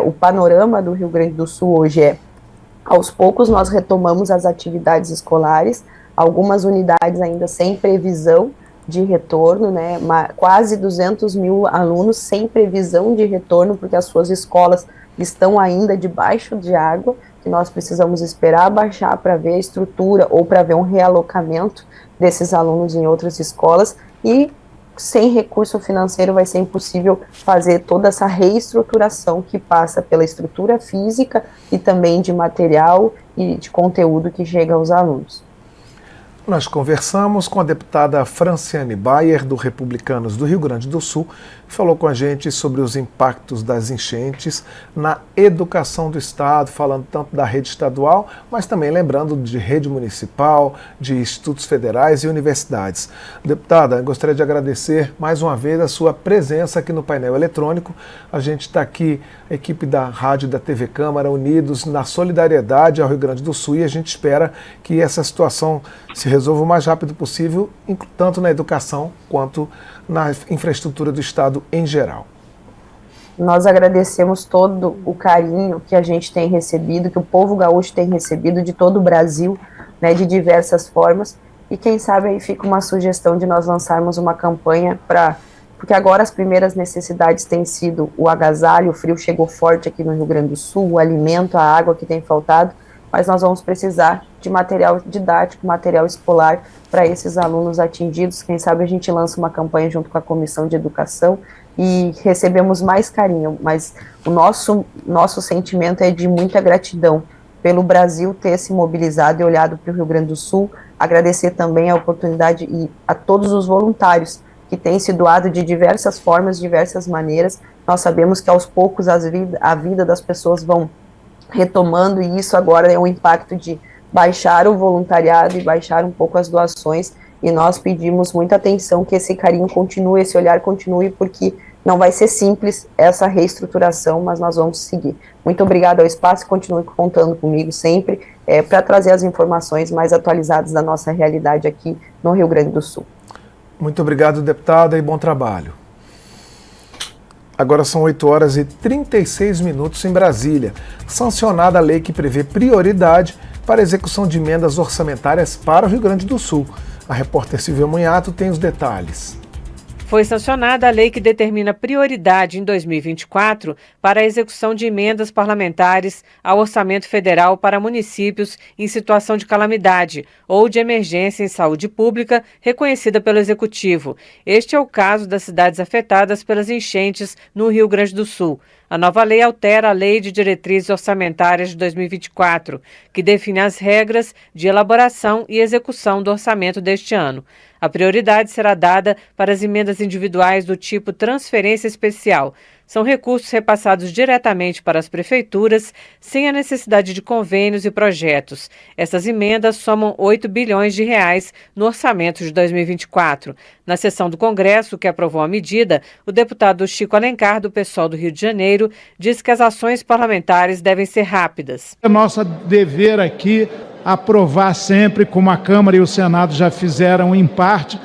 o panorama do Rio Grande do Sul hoje aos poucos nós retomamos as atividades escolares, algumas unidades ainda sem previsão de retorno, né? Quase 200 mil alunos sem previsão de retorno, porque as suas escolas estão ainda debaixo de água, que nós precisamos esperar baixar para ver a estrutura ou para ver um realocamento desses alunos em outras escolas, e sem recurso financeiro vai ser impossível fazer toda essa reestruturação que passa pela estrutura física e também de material e de conteúdo que chega aos alunos. Nós conversamos com a deputada Franciane Bayer, do Republicanos do Rio Grande do Sul, que falou com a gente sobre os impactos das enchentes na educação do Estado, falando tanto da rede estadual, mas também lembrando de rede municipal, de institutos federais e universidades. Deputada, eu gostaria de agradecer mais uma vez a sua presença aqui no painel eletrônico. A gente está aqui, a equipe da Rádio e da TV Câmara, unidos na solidariedade ao Rio Grande do Sul, e a gente espera que essa situação se resolva o mais rápido possível, tanto na educação quanto na infraestrutura do Estado em geral. Nós agradecemos todo o carinho que a gente tem recebido, que o povo gaúcho tem recebido de todo o Brasil, né, de diversas formas, e quem sabe aí fica uma sugestão de nós lançarmos uma campanha porque agora as primeiras necessidades têm sido o agasalho, o frio chegou forte aqui no Rio Grande do Sul, o alimento, a água que tem faltado, mas nós vamos precisar de material didático, material escolar para esses alunos atingidos. Quem sabe a gente lança uma campanha junto com a Comissão de Educação e recebemos mais carinho, mas o nosso sentimento é de muita gratidão pelo Brasil ter se mobilizado e olhado para o Rio Grande do Sul, agradecer também a oportunidade e a todos os voluntários que têm se doado de diversas formas, diversas maneiras. Nós sabemos que aos poucos a vida das pessoas vão retomando, e isso agora é um impacto de baixar o voluntariado e baixar um pouco as doações, e nós pedimos muita atenção que esse carinho continue, esse olhar continue, porque não vai ser simples essa reestruturação, mas nós vamos seguir. Muito obrigado ao espaço, continue contando comigo sempre para trazer as informações mais atualizadas da nossa realidade aqui no Rio Grande do Sul. Muito obrigado, deputada, e bom trabalho. Agora são 8 horas e 36 minutos em Brasília. Sancionada a lei que prevê prioridade para a execução de emendas orçamentárias para o Rio Grande do Sul. A repórter Silvia Munhato tem os detalhes. Foi sancionada a lei que determina prioridade em 2024 para a execução de emendas parlamentares ao orçamento federal para municípios em situação de calamidade ou de emergência em saúde pública reconhecida pelo Executivo. Este é o caso das cidades afetadas pelas enchentes no Rio Grande do Sul. A nova lei altera a Lei de Diretrizes Orçamentárias de 2024, que define as regras de elaboração e execução do orçamento deste ano. A prioridade será dada para as emendas individuais do tipo transferência especial. São recursos repassados diretamente para as prefeituras, sem a necessidade de convênios e projetos. Essas emendas somam 8 bilhões de reais no orçamento de 2024. Na sessão do Congresso, que aprovou a medida, o deputado Chico Alencar, do PSOL do Rio de Janeiro, disse que as ações parlamentares devem ser rápidas. É nosso dever aqui aprovar sempre, como a Câmara e o Senado já fizeram em parte,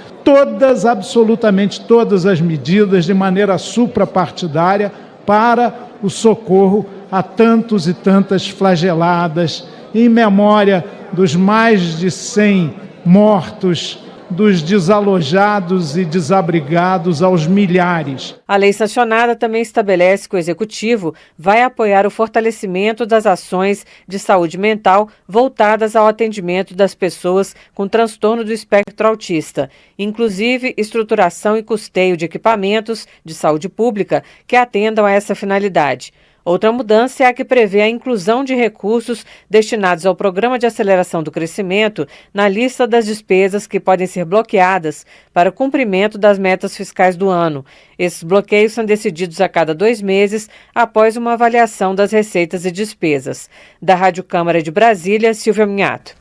absolutamente todas as medidas de maneira suprapartidária para o socorro a tantos e tantas flageladas, em memória dos mais de 100 mortos, dos desalojados e desabrigados aos milhares. A lei sancionada também estabelece que o Executivo vai apoiar o fortalecimento das ações de saúde mental voltadas ao atendimento das pessoas com transtorno do espectro autista, inclusive estruturação e custeio de equipamentos de saúde pública que atendam a essa finalidade. Outra mudança é a que prevê a inclusão de recursos destinados ao Programa de Aceleração do Crescimento na lista das despesas que podem ser bloqueadas para o cumprimento das metas fiscais do ano. Esses bloqueios são decididos a cada 2 meses, após uma avaliação das receitas e despesas. Da Rádio Câmara de Brasília, Silvia Munhato.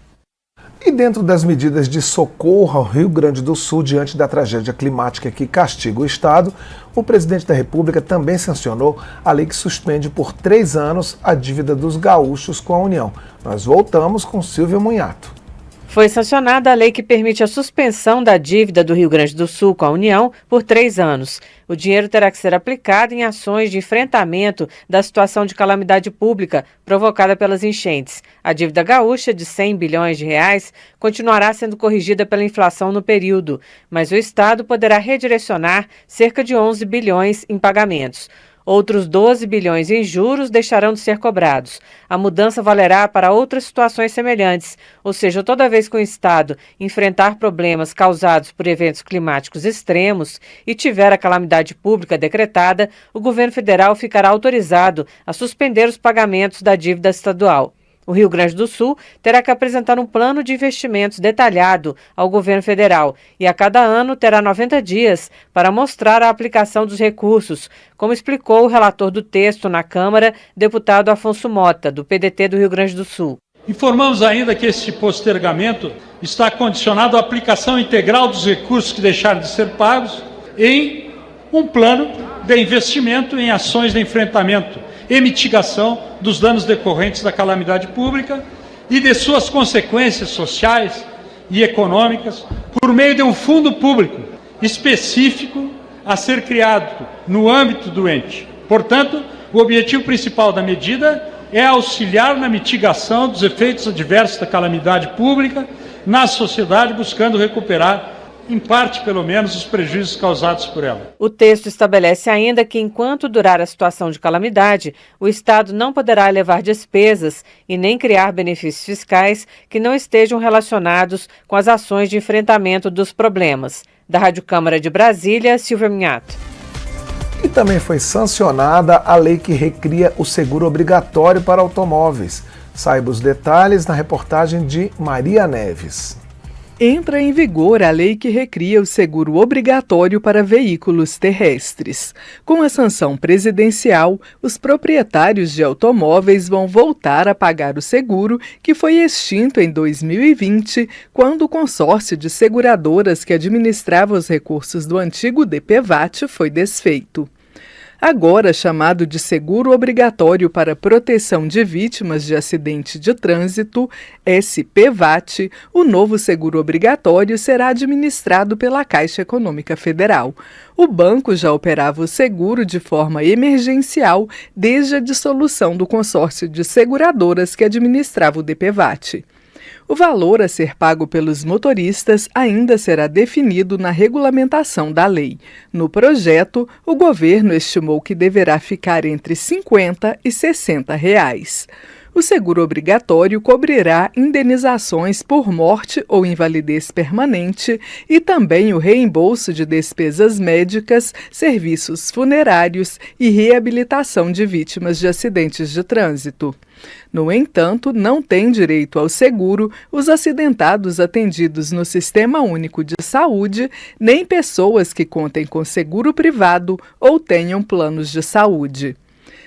E dentro das medidas de socorro ao Rio Grande do Sul diante da tragédia climática que castiga o Estado, o presidente da República também sancionou a lei que suspende por 3 anos a dívida dos gaúchos com a União. Nós voltamos com Silvia Munhato. Foi sancionada a lei que permite a suspensão da dívida do Rio Grande do Sul com a União por 3 anos. O dinheiro terá que ser aplicado em ações de enfrentamento da situação de calamidade pública provocada pelas enchentes. A dívida gaúcha de R$100 bilhões continuará sendo corrigida pela inflação no período, mas o Estado poderá redirecionar cerca de 11 bilhões em pagamentos. Outros 12 bilhões em juros deixarão de ser cobrados. A mudança valerá para outras situações semelhantes, ou seja, toda vez que o Estado enfrentar problemas causados por eventos climáticos extremos e tiver a calamidade pública decretada, o governo federal ficará autorizado a suspender os pagamentos da dívida estadual. O Rio Grande do Sul terá que apresentar um plano de investimentos detalhado ao governo federal e a cada ano terá 90 dias para mostrar a aplicação dos recursos, como explicou o relator do texto na Câmara, deputado Afonso Mota, do PDT do Rio Grande do Sul. Informamos ainda que este postergamento está condicionado à aplicação integral dos recursos que deixaram de ser pagos em um plano de investimento em ações de enfrentamento e mitigação dos danos decorrentes da calamidade pública e de suas consequências sociais e econômicas por meio de um fundo público específico a ser criado no âmbito do ente. Portanto, o objetivo principal da medida é auxiliar na mitigação dos efeitos adversos da calamidade pública na sociedade, buscando recuperar em parte, pelo menos, os prejuízos causados por ela. O texto estabelece ainda que, enquanto durar a situação de calamidade, o Estado não poderá elevar despesas e nem criar benefícios fiscais que não estejam relacionados com as ações de enfrentamento dos problemas. Da Rádio Câmara de Brasília, Silvia Minhato. E também foi sancionada a lei que recria o seguro obrigatório para automóveis. Saiba os detalhes na reportagem de Maria Neves. Entra em vigor a lei que recria o seguro obrigatório para veículos terrestres. Com a sanção presidencial, os proprietários de automóveis vão voltar a pagar o seguro que foi extinto em 2020, quando o consórcio de seguradoras que administrava os recursos do antigo DPVAT foi desfeito. Agora chamado de Seguro Obrigatório para Proteção de Vítimas de Acidente de Trânsito, SPVAT, o novo seguro obrigatório será administrado pela Caixa Econômica Federal. O banco já operava o seguro de forma emergencial desde a dissolução do consórcio de seguradoras que administrava o DPVAT. O valor a ser pago pelos motoristas ainda será definido na regulamentação da lei. No projeto, o governo estimou que deverá ficar entre R$ 50 e R$ 60. O seguro obrigatório cobrirá indenizações por morte ou invalidez permanente e também o reembolso de despesas médicas, serviços funerários e reabilitação de vítimas de acidentes de trânsito. No entanto, não têm direito ao seguro os acidentados atendidos no Sistema Único de Saúde, nem pessoas que contem com seguro privado ou tenham planos de saúde.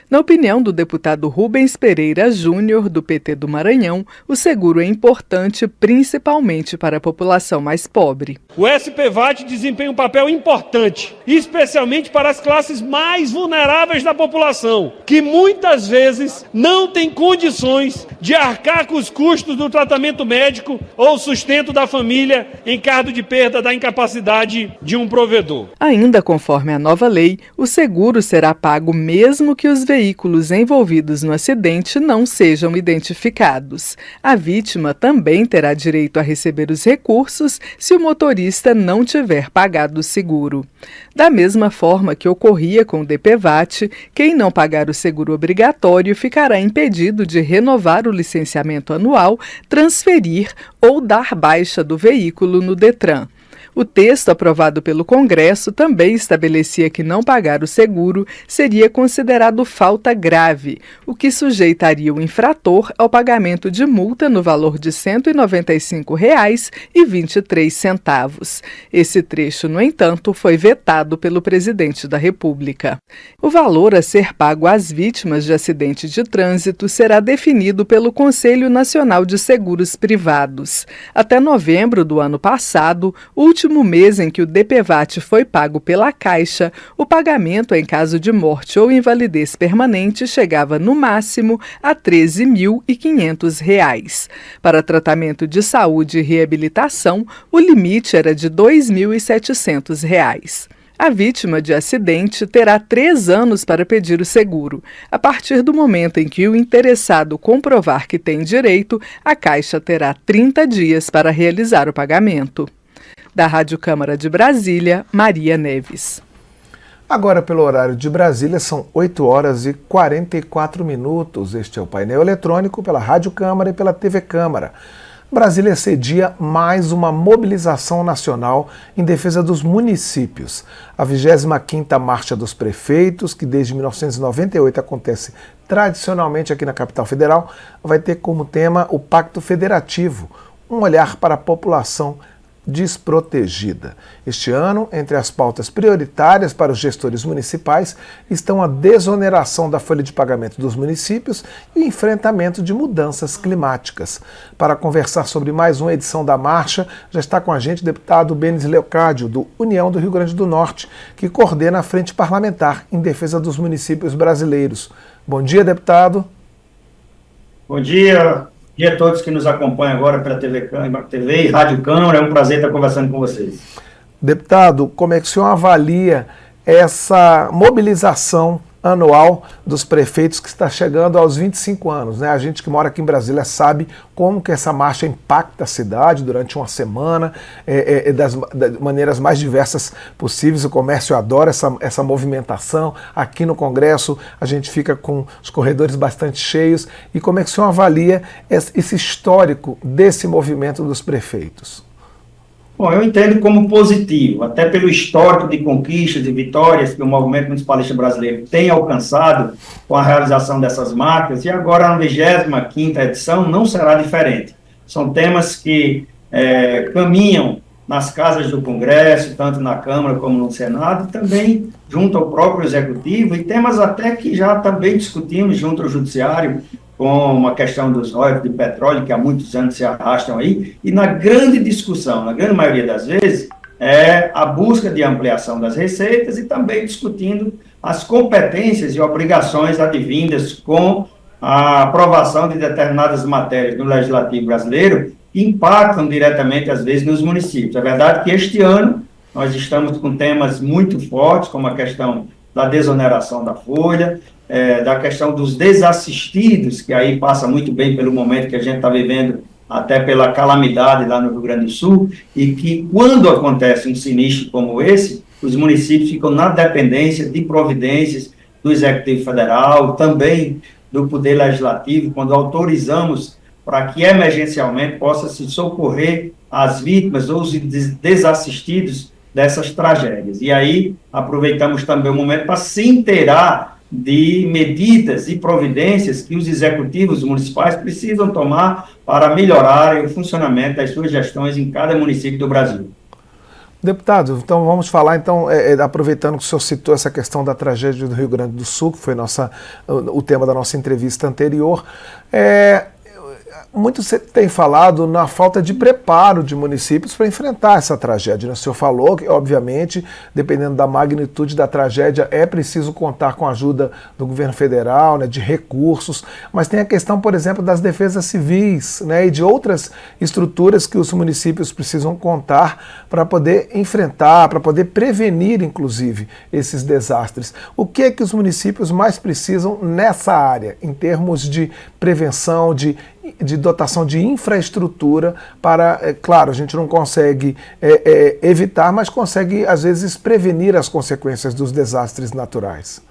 Na opinião do deputado Rubens Pereira Júnior, do PT do Maranhão, o seguro é importante principalmente para a população mais pobre. O SPVAT desempenha um papel importante, especialmente para as classes mais vulneráveis da população, que muitas vezes não têm condições de arcar com os custos do tratamento médico ou sustento da família em caso de perda da incapacidade de um provedor. Ainda conforme a nova lei, o seguro será pago mesmo que os veículos envolvidos no acidente não sejam identificados. A vítima também terá direito a receber os recursos se o motorista não tiver pagado o seguro. Da mesma forma que ocorria com o DPVAT, quem não pagar o seguro obrigatório ficará impedido de renovar o licenciamento anual, transferir ou dar baixa do veículo no Detran. O texto aprovado pelo Congresso também estabelecia que não pagar o seguro seria considerado falta grave, o que sujeitaria o infrator ao pagamento de multa no valor de R$ 195,23. Esse trecho, no entanto, foi vetado pelo presidente da República. O valor a ser pago às vítimas de acidente de trânsito será definido pelo Conselho Nacional de Seguros Privados. Até novembro do ano passado, o último último mês em que o DPVAT foi pago pela Caixa, o pagamento em caso de morte ou invalidez permanente chegava no máximo a R$ 13.500. Para tratamento de saúde e reabilitação, o limite era de R$ 2.700. A vítima de acidente terá 3 anos para pedir o seguro. A partir do momento em que o interessado comprovar que tem direito, a Caixa terá 30 dias para realizar o pagamento. Da Rádio Câmara de Brasília, Maria Neves. Agora, pelo horário de Brasília, são 8 horas e 44 minutos. Este é o painel eletrônico pela Rádio Câmara e pela TV Câmara. Brasília cedia mais uma mobilização nacional em defesa dos municípios. A 25ª Marcha dos Prefeitos, que desde 1998 acontece tradicionalmente aqui na capital federal, vai ter como tema o Pacto Federativo, um olhar para a população desprotegida. Este ano, entre as pautas prioritárias para os gestores municipais estão a desoneração da folha de pagamento dos municípios e o enfrentamento de mudanças climáticas. Para conversar sobre mais uma edição da marcha, já está com a gente o deputado Benis Leocádio, do União do Rio Grande do Norte, que coordena a Frente Parlamentar em defesa dos municípios brasileiros. Bom dia, deputado. Bom dia. Bom dia a todos que nos acompanham agora pela TV e Rádio Câmara. É um prazer estar conversando com vocês. Deputado, como é que o senhor avalia essa mobilização anual dos prefeitos que está chegando aos 25 anos, né? A gente que mora aqui em Brasília sabe como que essa marcha impacta a cidade durante uma semana, das maneiras mais diversas possíveis. O comércio adora essa movimentação. Aqui no Congresso a gente fica com os corredores bastante cheios. E como é que o senhor avalia esse histórico desse movimento dos prefeitos? Bom, eu entendo como positivo, até pelo histórico de conquistas e vitórias que o movimento municipalista brasileiro tem alcançado com a realização dessas marcas, e agora na 25ª edição não será diferente. São temas que caminham nas casas do Congresso, tanto na Câmara como no Senado, e também junto ao próprio Executivo, e temas até que já também discutimos junto ao Judiciário, com a questão dos royalties de petróleo, que há muitos anos se arrastam aí, e na grande discussão, na grande maioria das vezes, é a busca de ampliação das receitas e também discutindo as competências e obrigações advindas com a aprovação de determinadas matérias no Legislativo brasileiro que impactam diretamente, às vezes, nos municípios. É verdade que este ano nós estamos com temas muito fortes, como a questão da desoneração da folha, da questão dos desassistidos, que aí passa muito bem pelo momento que a gente está vivendo, até pela calamidade lá no Rio Grande do Sul, e que quando acontece um sinistro como esse, os municípios ficam na dependência de providências do Executivo Federal, também do Poder Legislativo, quando autorizamos para que emergencialmente possa se socorrer as vítimas ou os desassistidos dessas tragédias. E aí aproveitamos também o momento para se inteirar de medidas e providências que os executivos municipais precisam tomar para melhorar o funcionamento das suas gestões em cada município do Brasil. Deputado, então vamos falar, aproveitando que o senhor citou essa questão da tragédia do Rio Grande do Sul, que foi o tema da nossa entrevista anterior. Muito se tem falado na falta de preparo de municípios para enfrentar essa tragédia. O senhor falou que, obviamente, dependendo da magnitude da tragédia, é preciso contar com a ajuda do governo federal, né, de recursos, mas tem a questão, por exemplo, das defesas civis, né, e de outras estruturas que os municípios precisam contar para poder enfrentar, para poder prevenir, inclusive, esses desastres. O que é que os municípios mais precisam nessa área, em termos de prevenção, de dotação de infraestrutura para, claro, a gente não consegue evitar, mas consegue, às vezes, prevenir as consequências dos desastres naturais?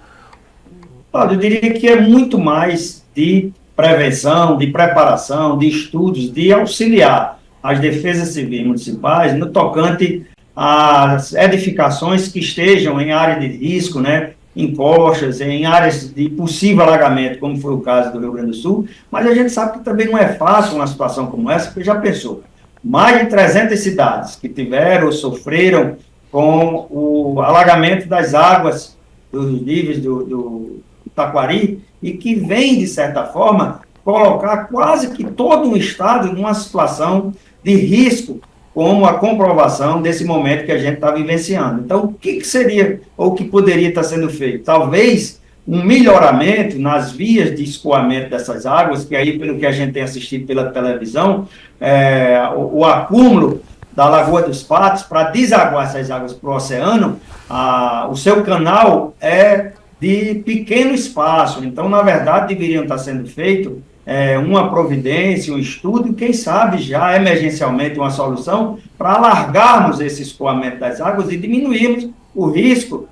Eu diria que é muito mais de prevenção, de preparação, de estudos, de auxiliar as defesas civis municipais no tocante às edificações que estejam em área de risco, né, em coxas, em áreas de possível alagamento, como foi o caso do Rio Grande do Sul, mas a gente sabe que também não é fácil uma situação como essa, porque já pensou, mais de 300 cidades que tiveram ou sofreram com o alagamento das águas dos níveis do Taquari, e que vem, de certa forma, colocar quase que todo um estado numa situação de risco como a comprovação desse momento que a gente está vivenciando. Então, o que seria, ou o que poderia estar sendo feito? Talvez um melhoramento nas vias de escoamento dessas águas, que aí, pelo que a gente tem assistido pela televisão, o acúmulo da Lagoa dos Patos, para desaguar essas águas para o oceano, o seu canal é de pequeno espaço. Então, na verdade, deveriam estar sendo feito uma providência, um estudo, e quem sabe já emergencialmente uma solução para alargarmos esse escoamento das águas e diminuirmos o risco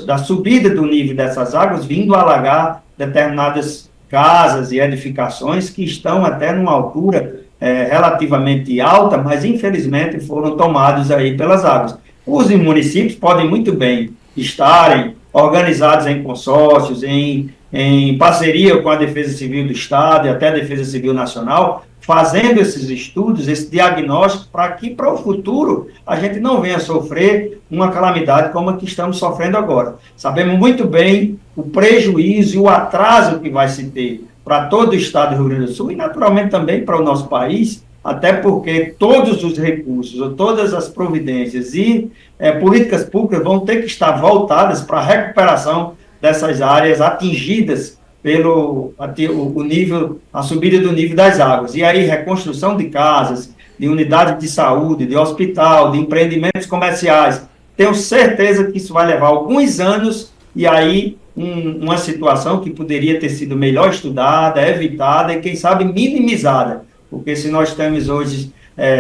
da subida do nível dessas águas vindo alagar determinadas casas e edificações que estão até numa altura relativamente alta, mas infelizmente foram tomados aí pelas águas. Os municípios podem muito bem estarem organizados em consórcios, em parceria com a Defesa Civil do Estado e até a Defesa Civil Nacional, fazendo esses estudos, esse diagnóstico, para que para o futuro a gente não venha sofrer uma calamidade como a que estamos sofrendo agora. Sabemos muito bem o prejuízo e o atraso que vai se ter para todo o estado do Rio Grande do Sul e naturalmente também para o nosso país, até porque todos os recursos, ou todas as providências e políticas públicas vão ter que estar voltadas para a recuperação dessas áreas atingidas pelo a subida do nível das águas. E aí, reconstrução de casas, de unidades de saúde, de hospital, de empreendimentos comerciais. Tenho certeza que isso vai levar alguns anos e aí uma situação que poderia ter sido melhor estudada, evitada e, quem sabe, minimizada. Porque se nós temos hoje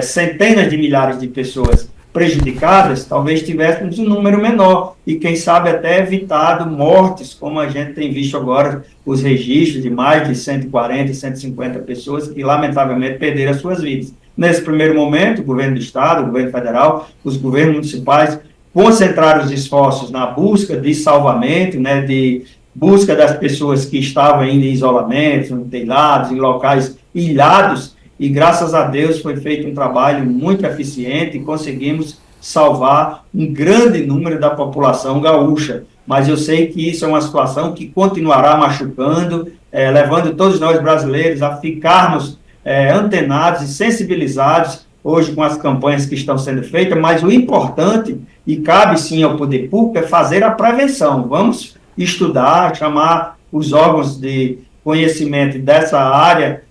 centenas de milhares de pessoas prejudicadas, talvez tivéssemos um número menor e, quem sabe, até evitado mortes, como a gente tem visto agora os registros de mais de 140, 150 pessoas que, lamentavelmente, perderam as suas vidas. Nesse primeiro momento, o governo do Estado, o governo federal, os governos municipais concentraram os esforços na busca de salvamento, né, de busca das pessoas que estavam ainda em isolamento, em telhados, em locais ilhados, e graças a Deus foi feito um trabalho muito eficiente e conseguimos salvar um grande número da população gaúcha. Mas eu sei que isso é uma situação que continuará machucando, levando todos nós brasileiros a ficarmos antenados e sensibilizados hoje com as campanhas que estão sendo feitas, mas o importante, e cabe sim ao poder público, é fazer a prevenção. Vamos estudar, chamar os órgãos de conhecimento dessa área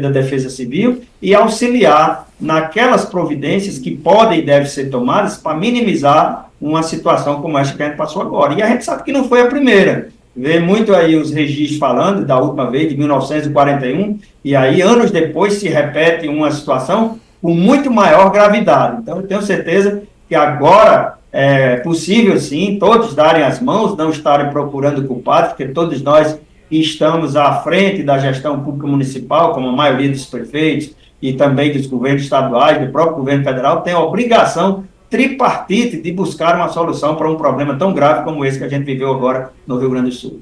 da Defesa Civil e auxiliar naquelas providências que podem e devem ser tomadas para minimizar uma situação como essa que a gente passou agora. E a gente sabe que não foi a primeira. Vê muito aí os registros falando da última vez, de 1941, e aí anos depois se repete uma situação com muito maior gravidade. Então eu tenho certeza que agora é possível sim todos darem as mãos, não estarem procurando culpados, porque todos nós que estamos à frente da gestão pública municipal, como a maioria dos prefeitos e também dos governos estaduais, do próprio governo federal, tem a obrigação tripartite de buscar uma solução para um problema tão grave como esse que a gente viveu agora no Rio Grande do Sul.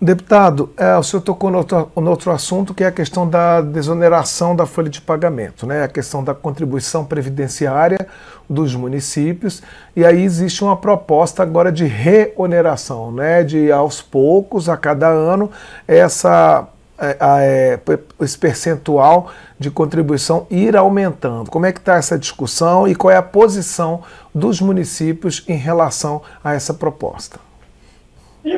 Deputado, o senhor tocou no outro assunto, que é a questão da desoneração da folha de pagamento, né? A questão da contribuição previdenciária dos municípios, e aí existe uma proposta agora de reoneração, né? De aos poucos, a cada ano, esse percentual de contribuição ir aumentando. Como é que está essa discussão e qual é a posição dos municípios em relação a essa proposta?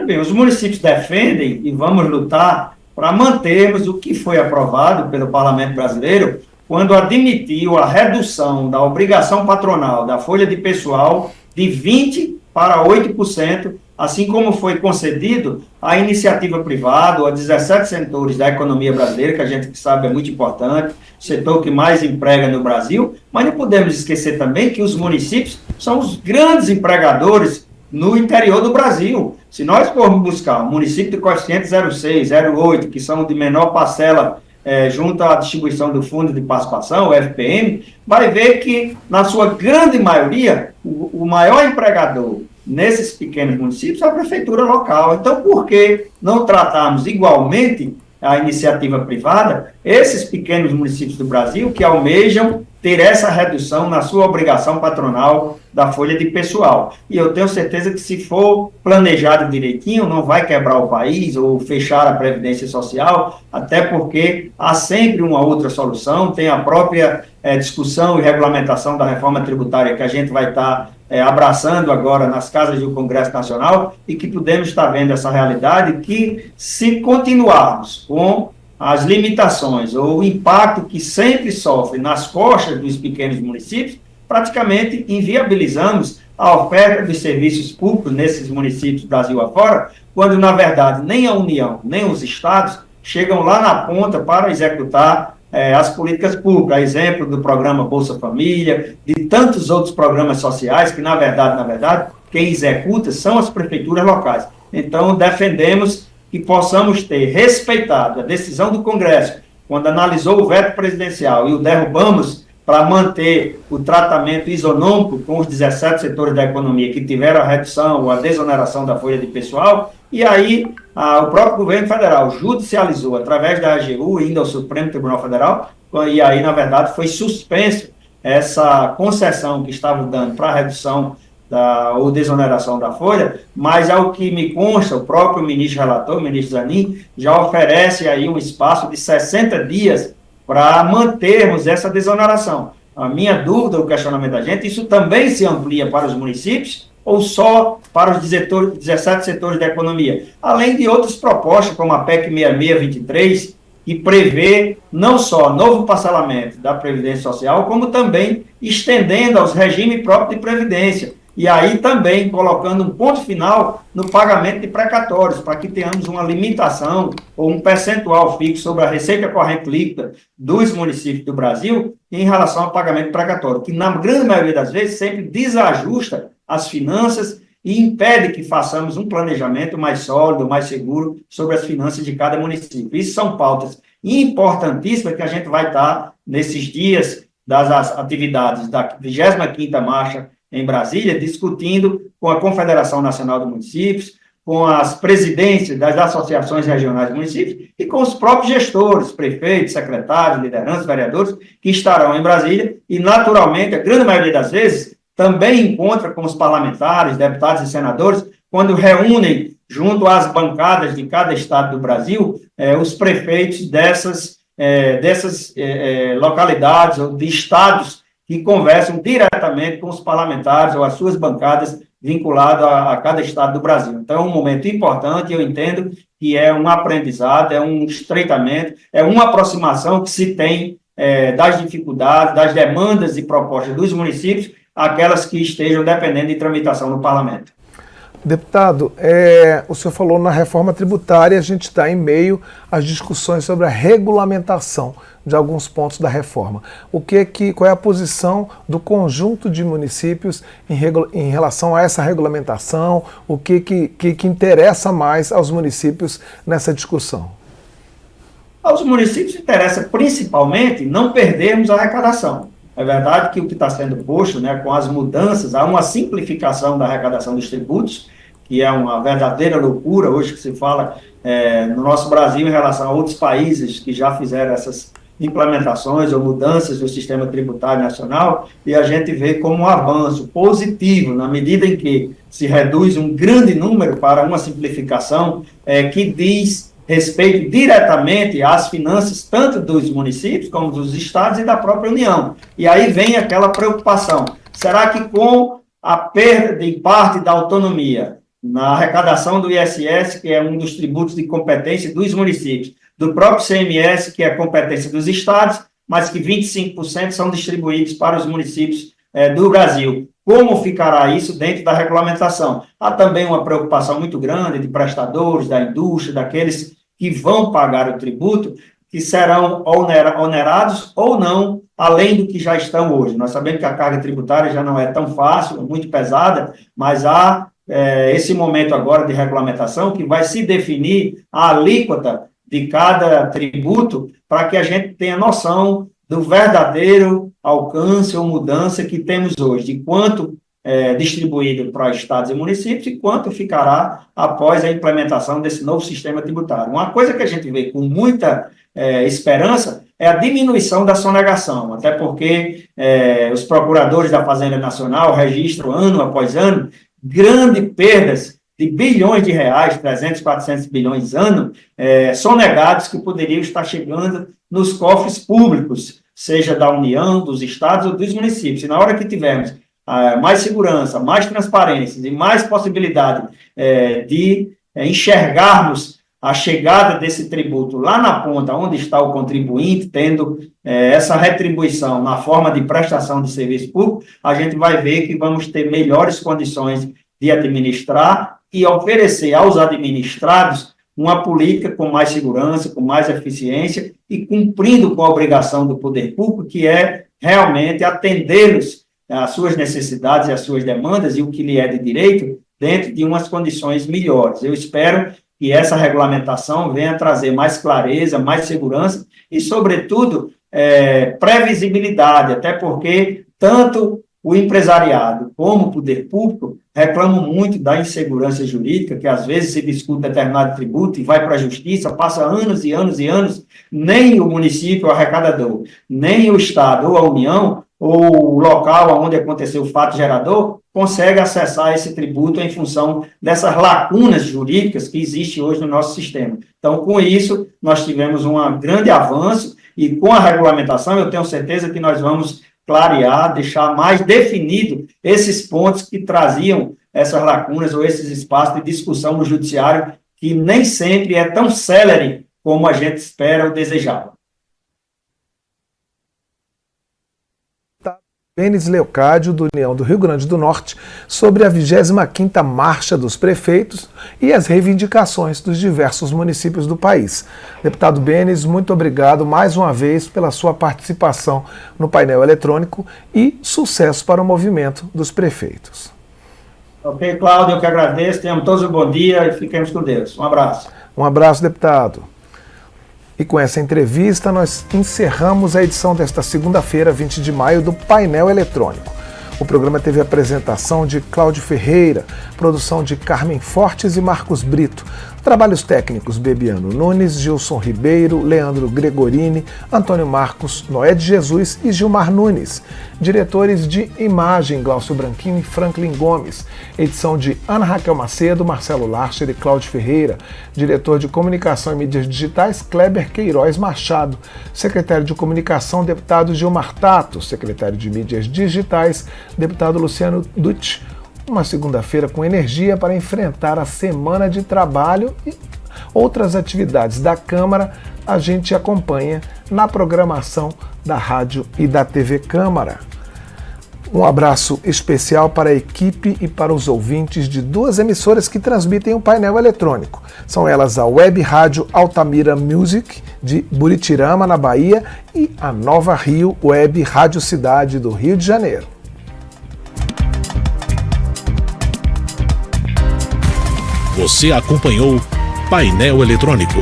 Bem, os municípios defendem e vamos lutar para mantermos o que foi aprovado pelo Parlamento Brasileiro quando admitiu a redução da obrigação patronal da folha de pessoal de 20% para 8%, assim como foi concedido à iniciativa privada, ou a 17 setores da economia brasileira, que a gente sabe é muito importante, o setor que mais emprega no Brasil, mas não podemos esquecer também que os municípios são os grandes empregadores no interior do Brasil. Se nós formos buscar o município de coeficiente 0,6, 0,8, que são de menor parcela junto à distribuição do Fundo de Participação, o FPM, vai ver que, na sua grande maioria, o maior empregador nesses pequenos municípios é a prefeitura local. Então, por que não tratarmos igualmente a iniciativa privada, esses pequenos municípios do Brasil que almejam ter essa redução na sua obrigação patronal da folha de pessoal? E eu tenho certeza que, se for planejado direitinho, não vai quebrar o país ou fechar a Previdência Social, até porque há sempre uma outra solução. Tem a própria discussão e regulamentação da reforma tributária que a gente vai estar abraçando agora nas casas do Congresso Nacional, e que podemos estar vendo essa realidade que, se continuarmos com as limitações ou o impacto que sempre sofre nas costas dos pequenos municípios, praticamente inviabilizamos a oferta dos serviços públicos nesses municípios Brasil afora, quando, na verdade, nem a União, nem os estados chegam lá na ponta para executar as políticas públicas, a exemplo do programa Bolsa Família, de tantos outros programas sociais que, na verdade, quem executa são as prefeituras locais. Então, defendemos que possamos ter respeitado a decisão do Congresso, quando analisou o veto presidencial e o derrubamos para manter o tratamento isonômico com os 17 setores da economia que tiveram a redução ou a desoneração da folha de pessoal, e aí o próprio governo federal judicializou através da AGU, indo ao Supremo Tribunal Federal, e aí, na verdade, foi suspenso essa concessão que estavam dando para a redução ou desoneração da folha, mas ao que me consta, o próprio ministro relator, o ministro Zanin, já oferece aí um espaço de 60 dias para mantermos essa desoneração. A minha dúvida, o questionamento da gente, isso também se amplia para os municípios ou só para os 17 setores da economia? Além de outras propostas, como a PEC 6623, que prevê não só novo parcelamento da Previdência Social, como também estendendo aos regimes próprios de Previdência. E aí também colocando um ponto final no pagamento de precatórios, para que tenhamos uma limitação ou um percentual fixo sobre a receita corrente líquida dos municípios do Brasil em relação ao pagamento precatório, que na grande maioria das vezes sempre desajusta as finanças e impede que façamos um planejamento mais sólido, mais seguro sobre as finanças de cada município. Isso são pautas importantíssimas que a gente vai estar nesses dias das atividades da 25ª Marcha em Brasília, discutindo com a Confederação Nacional de Municípios, com as presidências das associações regionais de municípios e com os próprios gestores, prefeitos, secretários, lideranças, vereadores, que estarão em Brasília e, naturalmente, a grande maioria das vezes, também encontra com os parlamentares, deputados e senadores, quando reúnem, junto às bancadas de cada estado do Brasil, os prefeitos dessas localidades ou de estados que conversam diretamente com os parlamentares ou as suas bancadas vinculadas a cada estado do Brasil. Então, é um momento importante, eu entendo que é um aprendizado, é um estreitamento, é uma aproximação que se tem das dificuldades, das demandas e propostas dos municípios, aquelas que estejam dependendo de tramitação no parlamento. Deputado, o senhor falou na reforma tributária, a gente está em meio às discussões sobre a regulamentação de alguns pontos da reforma. Qual é a posição do conjunto de municípios em relação a essa regulamentação? O que interessa mais aos municípios nessa discussão? Aos municípios interessa principalmente não perdermos a arrecadação. É verdade que o que está sendo posto, com as mudanças, há uma simplificação da arrecadação dos tributos, que é uma verdadeira loucura hoje que se fala no nosso Brasil em relação a outros países que já fizeram essas implementações ou mudanças do sistema tributário nacional, e a gente vê como um avanço positivo, na medida em que se reduz um grande número para uma simplificação que diz respeito diretamente às finanças tanto dos municípios como dos estados e da própria União. E aí vem aquela preocupação, será que com a perda de parte da autonomia na arrecadação do ISS, que é um dos tributos de competência dos municípios, do próprio CMS, que é competência dos estados, mas que 25% são distribuídos para os municípios do Brasil. Como ficará isso dentro da regulamentação? Há também uma preocupação muito grande de prestadores, da indústria, daqueles que vão pagar o tributo, que serão onerados ou não, além do que já estão hoje. Nós sabemos que a carga tributária já não é tão fácil, muito pesada, mas há esse momento agora de regulamentação que vai se definir a alíquota de cada tributo para que a gente tenha noção do verdadeiro alcance ou mudança que temos hoje, de quanto distribuído para estados e municípios e quanto ficará após a implementação desse novo sistema tributário. Uma coisa que a gente vê com muita esperança é a diminuição da sonegação, até porque os procuradores da Fazenda Nacional registram ano após ano grandes perdas de bilhões de reais, 300, 400 bilhões ano, sonegados que poderiam estar chegando nos cofres públicos, seja da União, dos estados ou dos municípios. E na hora que tivermos mais segurança, mais transparência e mais possibilidade de enxergarmos a chegada desse tributo lá na ponta, onde está o contribuinte, tendo essa retribuição na forma de prestação de serviço público, a gente vai ver que vamos ter melhores condições de administrar e oferecer aos administrados uma política com mais segurança, com mais eficiência e cumprindo com a obrigação do poder público, que é realmente atendê-los às suas necessidades e às suas demandas e o que lhe é de direito dentro de umas condições melhores. Eu espero que essa regulamentação venha trazer mais clareza, mais segurança e, sobretudo, previsibilidade, até porque tanto o empresariado como o poder público reclamam muito da insegurança jurídica, que às vezes se discute determinado tributo e vai para a justiça, passa anos e anos e anos, nem o município, o arrecadador, nem o Estado ou a União, ou o local onde aconteceu o fato gerador, consegue acessar esse tributo em função dessas lacunas jurídicas que existem hoje no nosso sistema. Então, com isso, nós tivemos um grande avanço e com a regulamentação, eu tenho certeza que nós vamos clarear, deixar mais definido esses pontos que traziam essas lacunas ou esses espaços de discussão no judiciário que nem sempre é tão célere como a gente espera ou desejava. Benes Leocádio, do União do Rio Grande do Norte, sobre a 25ª Marcha dos Prefeitos e as reivindicações dos diversos municípios do país. Deputado Benes, muito obrigado mais uma vez pela sua participação no painel eletrônico e sucesso para o movimento dos prefeitos. Ok, Cláudio, eu que agradeço, tenhamos todos um bom dia e fiquemos com Deus. Um abraço. Um abraço, deputado. E com essa entrevista, nós encerramos a edição desta segunda-feira, 20 de maio, do Painel Eletrônico. O programa teve a apresentação de Cláudio Ferreira, produção de Carmen Fortes e Marcos Brito, trabalhos técnicos Bebiano Nunes, Gilson Ribeiro, Leandro Gregorini, Antônio Marcos, Noé de Jesus e Gilmar Nunes. Diretores de imagem, Glaucio Branquinho e Franklin Gomes. Edição de Ana Raquel Macedo, Marcelo Larcher e Cláudio Ferreira. Diretor de comunicação e mídias digitais, Kleber Queiroz Machado. Secretário de comunicação, deputado Gilmar Tato. Secretário de mídias digitais, deputado Luciano Dutti. Uma segunda-feira com energia para enfrentar a semana de trabalho e outras atividades da Câmara. A gente acompanha na programação da Rádio e da TV Câmara. Um abraço especial para a equipe e para os ouvintes de duas emissoras que transmitem o painel eletrônico. São elas a Web Rádio Altamira Music, de Buritirama, na Bahia, e a Nova Rio Web Rádio Cidade, do Rio de Janeiro. Você acompanhou Painel Eletrônico.